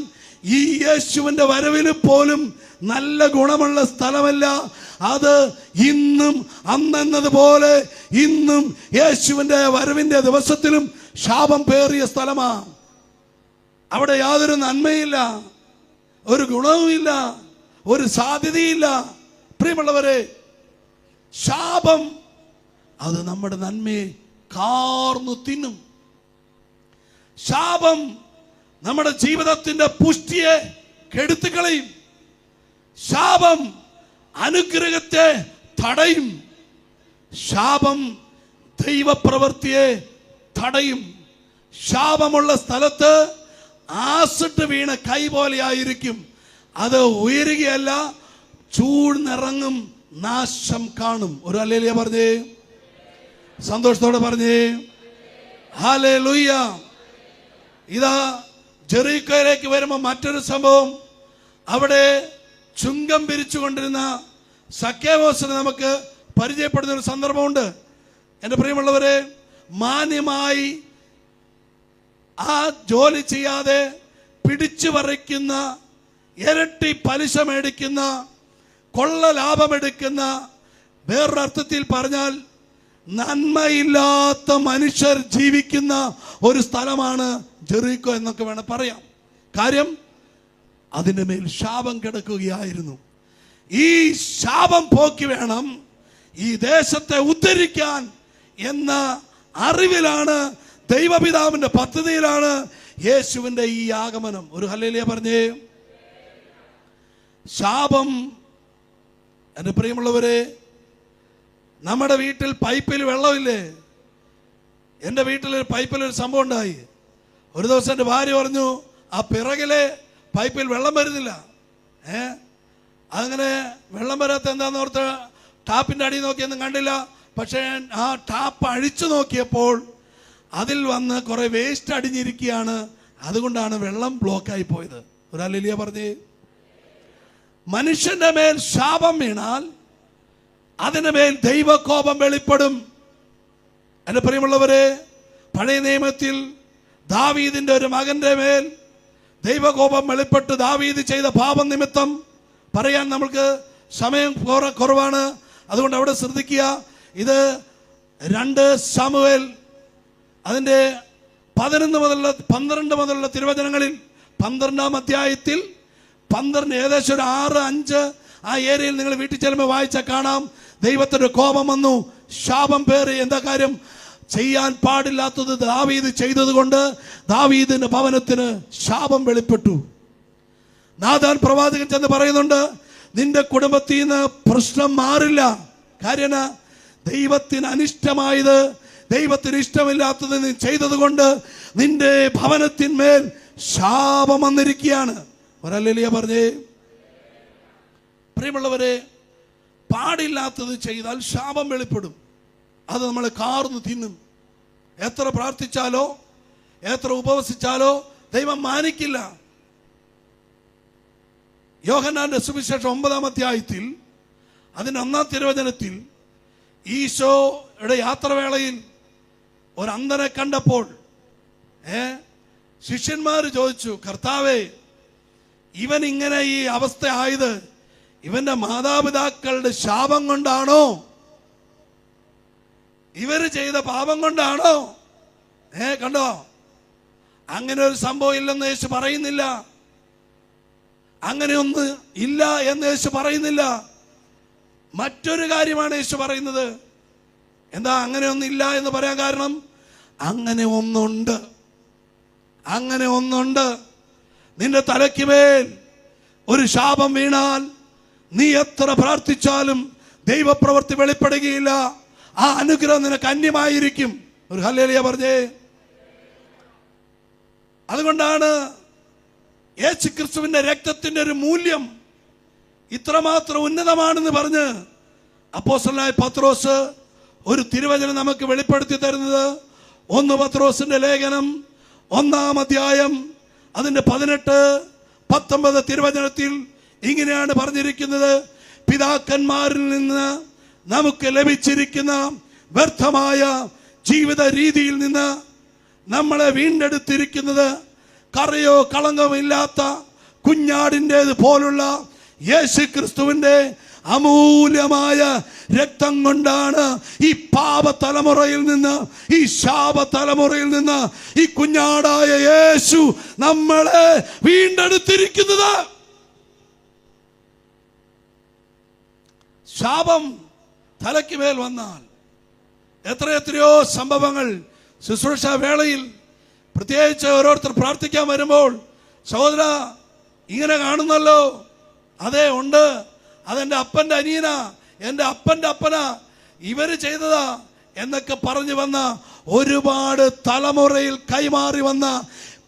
S2: ഈ യേശുവിന്റെ വരവിൽ പോലും നല്ല ഗുണമുള്ള സ്ഥലമല്ല. അത് ഇന്നും അന്നെന്നതുപോലെ ഇന്നും യേശുവിന്റെ വരവിന്റെ ദിവസത്തിലും ശാപം പേറിയ സ്ഥലമാണ്. അവിടെ യാതൊരു നന്മയില്ല, ഒരു ഗുണവുമില്ല, ഒരു സാധ്യതയില്ല. പ്രിയമുള്ളവരെ, ശാപം അത് നമ്മുടെ നന്മയെ കാർന്നു തിന്നും. ശാപം നമ്മുടെ ജീവിതത്തിന്റെ പുഷ്ടിയെ കെടുത്തുകളയും. ശാപം അനുഗ്രഹത്തെ തടയും. ശാപം ദൈവപ്രവൃത്തിയെ തടയും. ശാപമുള്ള സ്ഥലത്ത് ആസിഡ് വീണ കൈ പോലെ ആയിരിക്കും. അത് ഉയരുകയല്ല, ചൂഴ്ന്നിറങ്ങും, നാശം കാണും. ഒരു ഹല്ലേലൂയ പറഞ്ഞേ, സന്തോഷത്തോടെ പറഞ്ഞേ ഹല്ലേലൂയ. ഇതാ ജെറീക്കോയിലേക്ക് വരുമ്പോൾ മറ്റൊരു സംഭവം, അവിടെ ചുങ്കം പിരിച്ചുകൊണ്ടിരുന്ന സക്കേവോസിനെ നമുക്ക് പരിചയപ്പെടുന്ന ഒരു സന്ദർഭമുണ്ട്. എൻ്റെ പ്രിയമുള്ളവരെ, മാന്യമായി ആ ജോലി ചെയ്യാതെ പിടിച്ചു പറിക്കുന്ന, ഇരട്ടി പലിശ മേടിക്കുന്ന, കൊള്ള ലാഭമെടുക്കുന്ന, വേറൊരർത്ഥത്തിൽ പറഞ്ഞാൽ നന്മയില്ലാത്ത മനുഷ്യർ ജീവിക്കുന്ന ഒരു സ്ഥലമാണ് ജെറീക്കോ എന്നൊക്കെ വേണം പറയാം. കാര്യം, അതിൻ്റെ മേൽ ശാപം കിടക്കുകയായിരുന്നു. ഈ ശാപം പോക്കി വേണം ഈ ദേശത്തെ ഉദ്ധരിക്കാൻ എന്ന അറിവിലാണ്, ദൈവപിതാവിന്റെ പദ്ധതിയിലാണ് യേശുവിന്റെ ഈ ആഗമനം. ഒരു ഹല്ലേലൂയ പറഞ്ഞേ. ശാപം, എൻ്റെ പ്രിയമുള്ളവരെ, നമ്മുടെ വീട്ടിൽ പൈപ്പിൽ വെള്ളമില്ലേ? എൻ്റെ വീട്ടിലൊരു പൈപ്പിലൊരു സംഭവം ഉണ്ടായി. ഒരു ദിവസം എൻ്റെ ഭാര്യ പറഞ്ഞു, ആ പിറകിലെ പൈപ്പിൽ വെള്ളം വരുന്നില്ല. അങ്ങനെ വെള്ളം വരാത്ത എന്താന്ന് ഓർത്ത് ടാപ്പിൻ്റെ അടി നോക്കിയൊന്നും കണ്ടില്ല. പക്ഷേ ആ ടാപ്പ് അഴിച്ചു നോക്കിയപ്പോൾ അതിൽ വന്ന് കുറെ വേസ്റ്റ് അടിഞ്ഞിരിക്കുകയാണ്. അതുകൊണ്ടാണ് വെള്ളം ബ്ലോക്കായി പോയത്. ഒരു ഹല്ലേലൂയ പറഞ്ഞേ. മനുഷ്യന്റെ മേൽ ശാപം വീണാൽ അതിന് മേൽ ദൈവകോപം വെളിപ്പെടും. എൻ്റെ പ്രിയമുള്ളവരെ, പഴയ നിയമത്തിൽ ദാവീദിന്റെ ഒരു മകന്റെ മേൽ ദൈവകോപം വെളിപ്പെട്ട് ദാവീദ് ചെയ്ത പാപം നിമിത്തം പറയാൻ നമ്മൾക്ക് സമയം കുറവാണ്. അതുകൊണ്ട് അവിടെ ശ്രദ്ധിക്കുക. ഇത് 2 ശമൂവേൽ അതിൻ്റെ 12 മുതലുള്ള തിരുവചനങ്ങളിൽ 12-ാം അധ്യായത്തിൽ 12 ഏകദേശം ഒരു 6-5 ആ ഏരിയയിൽ നിങ്ങൾ വീട്ടിൽ ചെല്ലുമ്പോൾ വായിച്ചാൽ കാണാം. ദൈവത്തിന്റെ കോപം വന്നു, ശാപം പേറി. എന്താ കാര്യം? ചെയ്യാൻ പാടില്ലാത്തത് ദാവീദ് ചെയ്തത് കൊണ്ട് ദാവീദിന്റെ ഭവനത്തിന് ശാപം വെളിപ്പെട്ടു. നാഥാൻ പ്രവാചകൻ ചെന്ന് പറയുന്നുണ്ട്, നിന്റെ കുടുംബത്തിൽ നിന്ന് പ്രശ്നം മാറില്ല. കാര്യം ദൈവത്തിന് അനിഷ്ടമായത്, ദൈവത്തിന് ഇഷ്ടമില്ലാത്തത് നീ ചെയ്തത് കൊണ്ട് നിന്റെ ഭവനത്തിന്മേൽ ശാപം വന്നിരിക്കുകയാണ്. ഒരല്ലേലൂയ പറഞ്ഞേ. പ്രിയമുള്ളവരെ, പാടില്ലാത്തത് ചെയ്താൽ ശാപം വെളിപ്പെടും. അത് നമ്മളെ കാർന്ന് തിന്നും. എത്ര പ്രാർത്ഥിച്ചാലോ എത്ര ഉപവസിച്ചാലോ ദൈവം മാനിക്കില്ല. യോഹന്നാന്റെ സുവിശേഷം 9-ാം അധ്യായത്തിൽ അതിന്റെ 1-ാം തിരുവചനത്തിൽ ഈശോയുടെ യാത്രവേളയിൽ ഒരു അന്ധനെ കണ്ടപ്പോൾ ശിഷ്യന്മാർ ചോദിച്ചു, കർത്താവേ, ഇവൻ ഇങ്ങനെ ഈ അവസ്ഥ ആയത് ഇവന്റെ മാതാപിതാക്കളുടെ ശാപം കൊണ്ടാണോ, ഇവര് ചെയ്ത പാപം കൊണ്ടാണോ? കണ്ടോ, അങ്ങനെ ഒരു സംഭവം ഇല്ലെന്ന് യേശു പറയുന്നില്ല. അങ്ങനെയൊന്ന് ഇല്ല എന്ന് യേശു പറയുന്നില്ല. മറ്റൊരു കാര്യമാണ് യേശു പറയുന്നത്. എന്താ അങ്ങനെയൊന്നും ഇല്ല എന്ന് പറയാൻ കാരണം? അങ്ങനെ ഒന്നുണ്ട്. അങ്ങനെ ഒന്നുണ്ട്. നിന്റെ തലയ്ക്ക് മേൽ ഒരു ശാപം വീണാൽ നീ എത്ര പ്രാർത്ഥിച്ചാലും ദൈവപ്രവൃത്തി വെളിപ്പെടുകയില്ല. ആ അനുഗ്രഹം നിനക്ക് അന്യമായിരിക്കും. ഒരു ഹല്ലേലൂയ പറഞ്ഞേ. അതുകൊണ്ടാണ് യേശുക്രിസ്തുവിന്റെ രക്തത്തിന്റെ ഒരു മൂല്യം ഇത്രമാത്രം ഉന്നതമാണെന്ന് പറഞ്ഞ് അപ്പോസ്തലനായ പത്രോസ് ഒരു തിരുവചനം നമുക്ക് വെളിപ്പെടുത്തി തരുന്നത്. 1 പത്രോസിന്റെ ലേഖനം 1-ാം അധ്യായം അതിന്റെ 18-19 തിരുവചനത്തിൽ ഇങ്ങനെയാണ് പറഞ്ഞിരിക്കുന്നത്. പിതാക്കന്മാരിൽ നിന്ന് നമുക്ക് ലഭിച്ചിരിക്കുന്ന വ്യർത്ഥമായ ജീവിത രീതിയിൽ നിന്ന് നമ്മളെ വീണ്ടെടുത്തിരിക്കുന്നത് കറയോ കളങ്കമോ ഇല്ലാത്ത കുഞ്ഞാടിൻ്റെത് പോലുള്ള യേശുക്രിസ്തുവിന്റെ അമൂല്യമായ രക്തം കൊണ്ടാണ്. ഈ പാപ തലമുറയിൽ നിന്ന്, ഈ ശാപ തലമുറയിൽ നിന്ന് ഈ കുഞ്ഞാടായ യേശു നമ്മളെ വീണ്ടെടുത്തിരിക്കുന്നത്. ശാപം തലയ്ക്ക് മേൽ വന്നാൽ എത്രയെത്രയോ സംഭവങ്ങൾ ശുശ്രൂഷ വേളയിൽ, പ്രത്യേകിച്ച് ഓരോരുത്തർ പ്രാർത്ഥിക്കാൻ വരുമ്പോൾ, സഹോദര ഇങ്ങനെ കാണുന്നല്ലോ, അതെ ഉണ്ട്, അതെന്റെ അപ്പന്റെ അനിയനാ, എൻ്റെ അപ്പന്റെ അപ്പനാ, ഇവര് ചെയ്തതാ എന്നൊക്കെ പറഞ്ഞു വന്ന ഒരുപാട് തലമുറയിൽ കൈമാറി വന്ന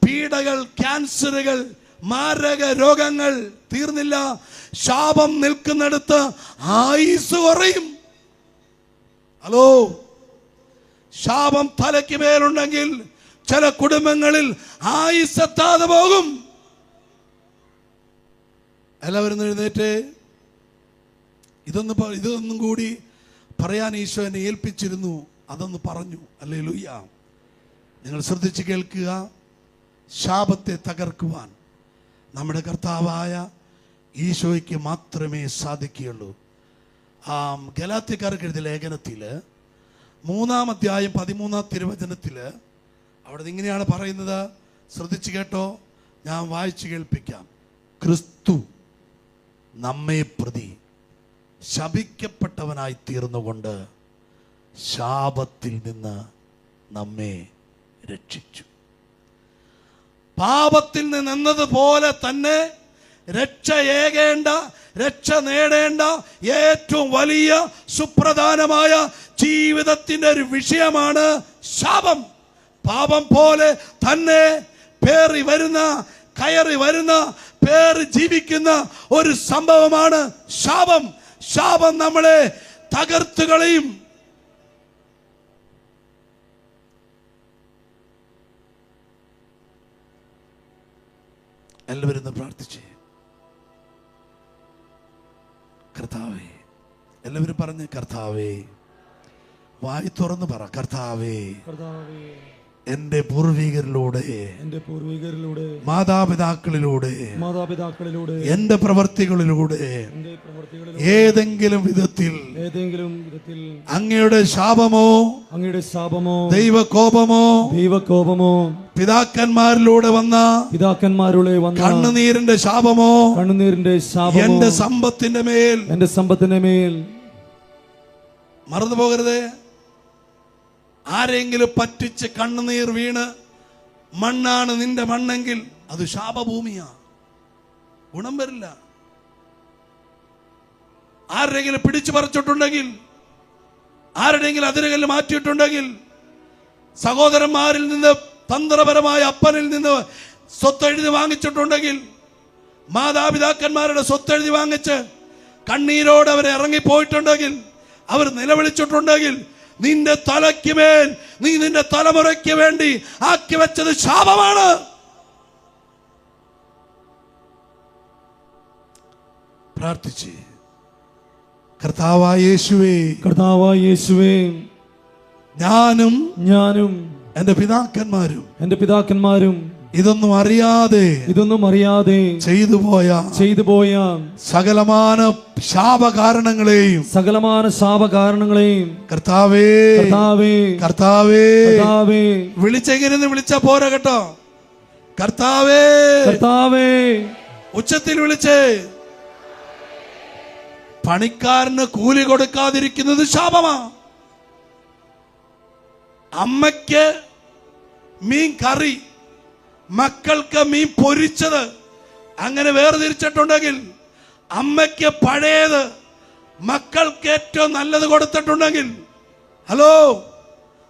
S2: പീഡകൾ, ക്യാൻസറുകൾ, മാരക രോഗങ്ങൾ തീർന്നില്ല. ശാപം നിൽക്കുന്നിടത്ത് ആയുസ് കുറയും. ഹലോ, ശാപം തലയ്ക്ക് മേലുണ്ടെങ്കിൽ ചില കുടുംബങ്ങളിൽ ആയുസ് എത്താതെ പോകും. എല്ലാവരും എഴുന്നേറ്റ്. ഇതൊന്നും കൂടി പറയാൻ ഈശോ എന്നെ ഏൽപ്പിച്ചിരുന്നു, അതൊന്ന് പറഞ്ഞു. ഹല്ലേലൂയ. നിങ്ങൾ ശ്രദ്ധിച്ച് കേൾക്കുക. ശാപത്തെ തകർക്കുവാൻ നമ്മുടെ കർത്താവായ ഈശോയ്ക്ക് മാത്രമേ സാധിക്കുകയുള്ളൂ. ഗലാത്യക്കാർക്ക് എഴുതിയ ലേഖനത്തിൽ 3-ാം അധ്യായം 13-ാം തിരുവചനത്തിൽ അവിടെ ഇങ്ങനെയാണ് പറയുന്നത്. ശ്രദ്ധിച്ചു കേട്ടോ, ഞാൻ വായിച്ചു കേൾപ്പിക്കാം. ക്രിസ്തു നമ്മെ പ്രതി ശപിക്കപ്പെട്ടവനായി തീർന്നുകൊണ്ട് ശാപത്തിൽ നിന്ന് നമ്മെ രക്ഷിച്ചു. പാപത്തിൽ നിന്നതുപോലെ തന്നെ രക്ഷ നേടേണ്ട ഏറ്റവും വലിയ സുപ്രധാനമായ ജീവിതത്തിന്റെ ഒരു വിഷയമാണ് ശാപം. പാപം പോലെ തന്നെ കയറി വരുന്ന പേറി ജീവിക്കുന്ന ഒരു സംഭവമാണ് ശാപം. ശാപം നമ്മളെ തകർത്തു കളയും. എല്ലാവരും ഒന്ന് പ്രാർത്ഥിച്ചേ. കർത്താവേ, എല്ലാവരും പറഞ്ഞ് കർത്താവേ, വായി തുറന്ന് പറ, കർത്താവേ, എന്റെ പൂർവികരിലൂടെ, മാതാപിതാക്കളിലൂടെ, എന്റെ പ്രവർത്തികളിലൂടെ ഏതെങ്കിലും വിധത്തിൽ അങ്ങയുടെ ശാപമോ ദൈവകോപമോ പിതാക്കന്മാരിലൂടെ വന്ന കണ്ണുനീരിന്റെ ശാപമോ എന്റെ സമ്പത്തിന്റെ മേൽ മറന്നു പോകരുതേ. ആരെങ്കിലും പറ്റിച്ച് കണ്ണുനീർ വീണ് മണ്ണാണ് നിന്റെ മണ്ണെങ്കിൽ അത് ശാപഭൂമിയാ, ഗുണം വരില്ല. ആരുടെയെങ്കിലും പിടിച്ചു പറിച്ചിട്ടുണ്ടെങ്കിൽ, ആരുടെയെങ്കിലും അതിരുകല്ല് മാറ്റിയിട്ടുണ്ടെങ്കിൽ, സഹോദരന്മാരിൽ നിന്ന് തന്ത്രപരമായ അപ്പനിൽ നിന്ന് സ്വത്തെഴുതി വാങ്ങിച്ചിട്ടുണ്ടെങ്കിൽ, മാതാപിതാക്കന്മാരുടെ സ്വത്തെഴുതി വാങ്ങിച്ച് കണ്ണീരോട് അവരെ ഇറങ്ങിപ്പോയിട്ടുണ്ടെങ്കിൽ, അവർ നിലവിളിച്ചിട്ടുണ്ടെങ്കിൽ, നിന്റെ തലയ്ക്ക് മേൽ നീ നിന്റെ തലമുറയ്ക്ക് വേണ്ടി ആക്കി വെച്ചത് ശാപമാണ്. പ്രാർത്ഥിച്ച് കർത്താവായ യേശുവേ, ഞാനും എന്റെ പിതാക്കന്മാരും ഇതൊന്നും അറിയാതെ ചെയ്തു പോയ സകലമാന ശാപകാരണങ്ങളെയും കർത്താവേ വിളിച്ചെങ്ങനെ വിളിച്ച പോരാ കേട്ടോ. കർത്താവേ ഉച്ചത്തിൽ വിളിച്ചേ. പണിക്കാരന് കൂലി കൊടുക്കാതിരിക്കുന്നത് ശാപമാ. അമ്മയ്ക്ക് മീൻ കറി, മക്കൾക്ക് മീൻ പൊരിച്ചത് അങ്ങനെ വേർതിരിച്ചിട്ടുണ്ടെങ്കിൽ, അമ്മയ്ക്ക് പഴയത് മക്കൾക്ക് ഏറ്റവും നല്ലത് കൊടുത്തിട്ടുണ്ടെങ്കിൽ, ഹലോ,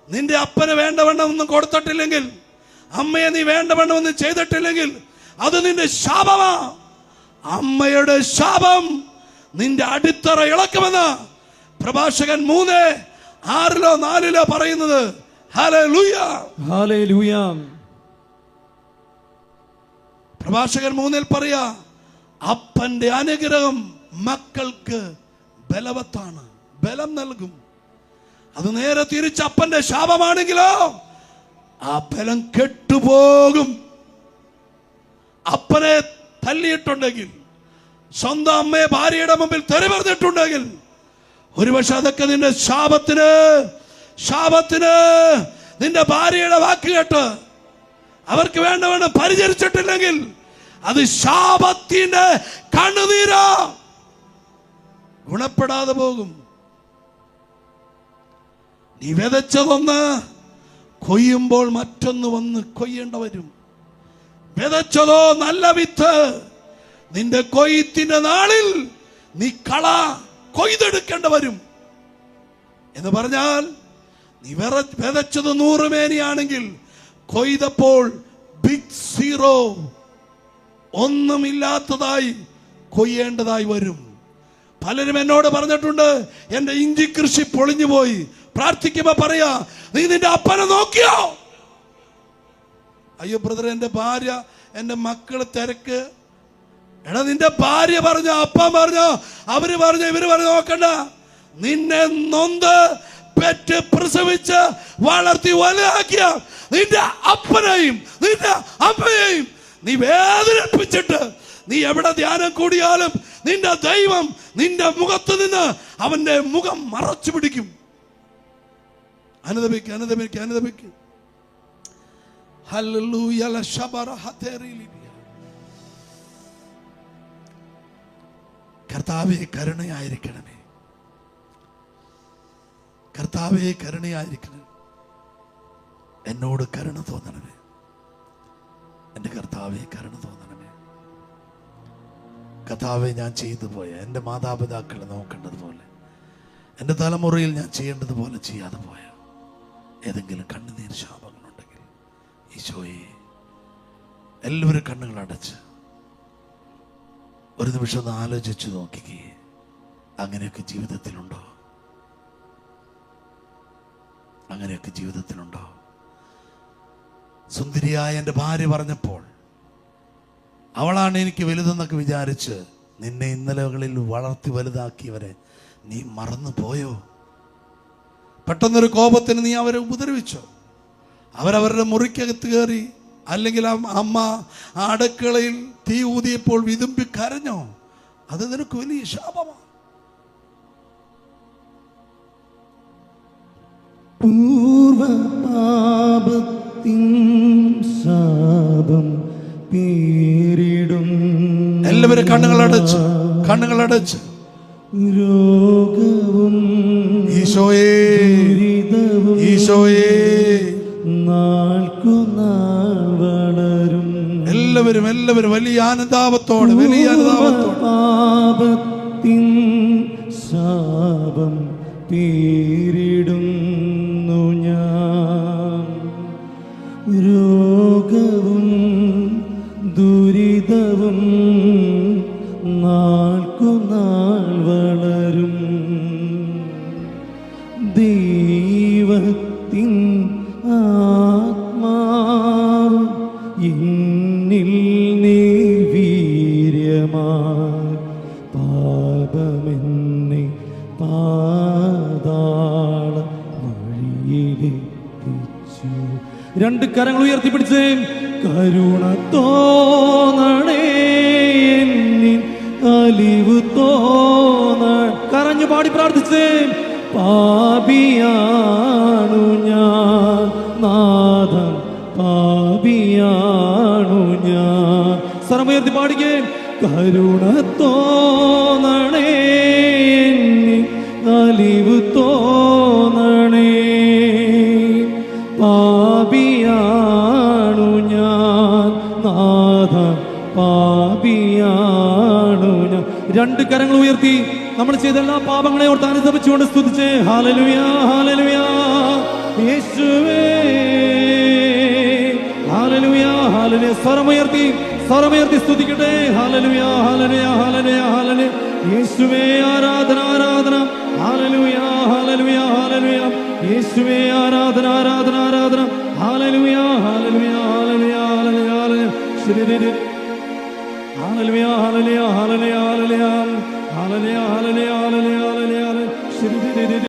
S2: നിന്റെ അപ്പന് വേണ്ടവണ്ണം ഒന്നും കൊടുത്തിട്ടില്ലെങ്കിൽ, അമ്മയെ നീ വേണ്ടവണ്ണം ഒന്നും ചെയ്തിട്ടില്ലെങ്കിൽ, അത് നിന്റെ ശാപമാ. അമ്മയുടെ ശാപം നിന്റെ അടിത്തറ ഇളക്കുമെന്ന് പ്രഭാഷകൻ 3:6-4 പറയുന്നത്. ഹല്ലേലൂയ. പ്രഭാഷകൻ 3 പറയാ, അപ്പന്റെ അനുഗ്രഹം മക്കൾക്ക് ബലവത്താണ്, ബലം നൽകും. അത് നേരെ തിരിച്ച് അപ്പന്റെ ശാപമാണെങ്കിലോ ആ ബലം കെട്ടുപോകും. അപ്പനെ തല്ലിയിട്ടുണ്ടെങ്കിൽ, സ്വന്തം അമ്മയെ ഭാര്യയുടെ മുമ്പിൽ തെറി പറഞ്ഞിട്ടുണ്ടെങ്കിൽ, ഒരുപക്ഷെ അതൊക്കെ നിന്റെ ശാപത്തിന് നിന്റെ ഭാര്യയുടെ വാക്ക് കേട്ട് അവർക്ക് വേണ്ടവണ്ണം പരിചരിച്ചിട്ടില്ലെങ്കിൽ അത് ശാപത്തിന്റെ കണ്ണുനീരാ, ഗുണപ്പെടാതെ പോകും. നീ വിതച്ചതൊന്ന് കൊയ്യുമ്പോൾ മറ്റൊന്ന് വന്ന് കൊയ്യേണ്ട വരും. വിതച്ചതോ നല്ല വിത്ത്, നിന്റെ കൊയ്ത്തിന്റെ നാളിൽ നീ കള കൊയ്തെടുക്കേണ്ട വരും. എന്ന് പറഞ്ഞാൽ നീ വിതച്ചത് 100 മേനിയാണെങ്കിൽ കൊയ്തപ്പോൾ ബിഗ് സീറോ, ഒന്നുമില്ലാത്തതായി കൊയ്യേണ്ടതായി വരും. പലരും എന്നോട് പറഞ്ഞിട്ടുണ്ട്, എന്റെ ഇഞ്ചി കൃഷി പൊളിഞ്ഞു പോയി. പ്രാർത്ഥിക്കുമ്പോ പറയാ, നീ നിന്റെ അപ്പനെ നോക്കിയോ? അയ്യോ ബ്രദർ, എന്റെ ഭാര്യ, എന്റെ മക്കള് തിരക്ക്. എടാ, നിന്റെ ഭാര്യ പറഞ്ഞോ, അപ്പൻ പറഞ്ഞോ, അവര് പറഞ്ഞോ, ഇവര് പറഞ്ഞോ നോക്കണ്ട. നിന്നെ നൊന്ത് പെറ്റ് പ്രസവിച്ച് വളർത്തി വലുതാക്കിയ നിന്റെ അപ്പനെയും നിന്റെ അമ്മയെയും നീ വേദനിപ്പിച്ചിട്ട് നീ എവിടെ ധ്യാനം കൂടിയാലും നിന്റെ ദൈവം നിന്റെ മുഖത്ത് നിന്ന് അവന്റെ മുഖം മറച്ചു പിടിക്കും. അനുദപിക്ക്. ഹല്ലേലൂയ. കർത്താവേ കരുണയായിരിക്കണമേ, കർത്താവേ കരുണയായിരിക്കണമേ, എന്നോട് കരുണ തോന്നണമേ, എൻ്റെ കർത്താവേ കരുണ തോന്നണമേ. കർത്താവേ, ഞാൻ ചെയ്തു പോയ എൻ്റെ മാതാപിതാക്കളെ നോക്കേണ്ടതുപോലെ, എൻ്റെ തലമുറയിൽ ഞാൻ ചെയ്യേണ്ടതുപോലെ ചെയ്യാതെ പോയ ഏതെങ്കിലും കണ്ണുനീർ ശാപങ്ങളുണ്ടെങ്കിൽ ഈശോയെ, എല്ലാവരും കണ്ണുകളടച്ച് ഒരു നിമിഷം ഒന്ന് ആലോചിച്ച് നോക്കിക്കേ. അങ്ങനെയൊക്കെ ജീവിതത്തിലുണ്ടോ? അങ്ങനെയൊക്കെ ജീവിതത്തിലുണ്ടോ? സുന്ദരിയായ എൻ്റെ ഭാര്യ പറഞ്ഞപ്പോൾ അവളാണ് എനിക്ക് വലുതെന്നൊക്കെ വിചാരിച്ച് നിന്നെ ഇന്നലകളിൽ വളർത്തി വലുതാക്കിയവരെ നീ മറന്നു പോയോ? പെട്ടെന്നൊരു കോപത്തിന് നീ അവരെ ഉപദ്രവിച്ചോ? അവരവരുടെ മുറിക്കകത്ത് കയറി, അല്ലെങ്കിൽ അമ്മ ആ അടുക്കളയിൽ തീ ഊതിയപ്പോൾ വിതുമ്പി കരഞ്ഞോ? അത് നിനക്ക് വലിയ ശാപമാണ്.
S3: പൂർവപാപത്തിൻ ശാപം പേരിടും.
S2: എല്ലാവരും കണ്ണുകളടച്ച്
S3: രോഗവും
S2: ഈശോയേ ഈശോയേ
S3: നാൾക്കുനാൾ വളരും.
S2: എല്ലാവരും വലിയ ആനന്ദാവത്തോടെ
S3: പാപത്തിൻ പേരിടുന്നു ഞാൻ. രോഗവും ദുരിതവും നാൾക്കുനാൾ വളരും. ദൈവത്തിൻ ആത്മാവ് എന്നിൽ നിർവീര്യമായി പാപമെന്നെ പാതാള വഴിയിലെത്തിച്ചു. രണ്ട് കരങ്ങൾ ഉയർത്തിപ്പിടിച്ചേ. കരുണ തോന്നണേ എന്നിൽ അലിവ് തോന്ന. കരഞ്ഞു പാടി പ്രാർത്ഥിച്ചേ. പാപിയാണു ഞാൻ നാഥൻ, പാപിയാണു ഞാൻ. സ്വരമുയർത്തി പാടിക്കേ. കരുണ തോന്നണേ എന്നിൽ അലിവ് തോന്നണേ. പാപിയാണു ഞാൻ നാഥൻ, പാപിയാണു ഞാൻ. രണ്ട് കരങ്ങൾ ഉയർത്തി നമ്മൾ ചെയ്ത എല്ലാ പാപങ്ങളെ ഓർത്ത് അനുദപിച്ചുകൊണ്ട് സ്തുതിച്ചേ. ഹല്ലേലൂയ, ഹല്ലേലൂയ, യേശുവേ, ഹല്ലേലൂയ, ഹല്ലേലൂയ. സ്വരമുയർത്തി സ്തുതിക്കട്ടെ. ഹല്ലേലൂയ, ഹല്ലേലൂയ, ഹല്ലേലൂയ, ഹല്ലേലൂയ. യേശുവേ ആരാധന, ആരാധന. ഹല്ലേലൂയ, ഹല്ലേലൂയ, ഹല്ലേലൂയ. യേശുവേ ആരാധന, ആരാധന, ആരാധന. ഹല്ലേലൂയ, ഹല്ലേലൂയ, ഹല്ലേലൂയ, ഹല്ലേലൂയ, ഹല്ലേലൂയ. ഹല്ലേലൂയ, ഹല്ലേലൂയ, ഹല്ലേലൂയ, ഹല്ലേലൂയ, ഹല്ലേലൂയ, ഹല്ലേലൂയ, ഹല്ലേലൂയ, ഹല്ലേലൂയ.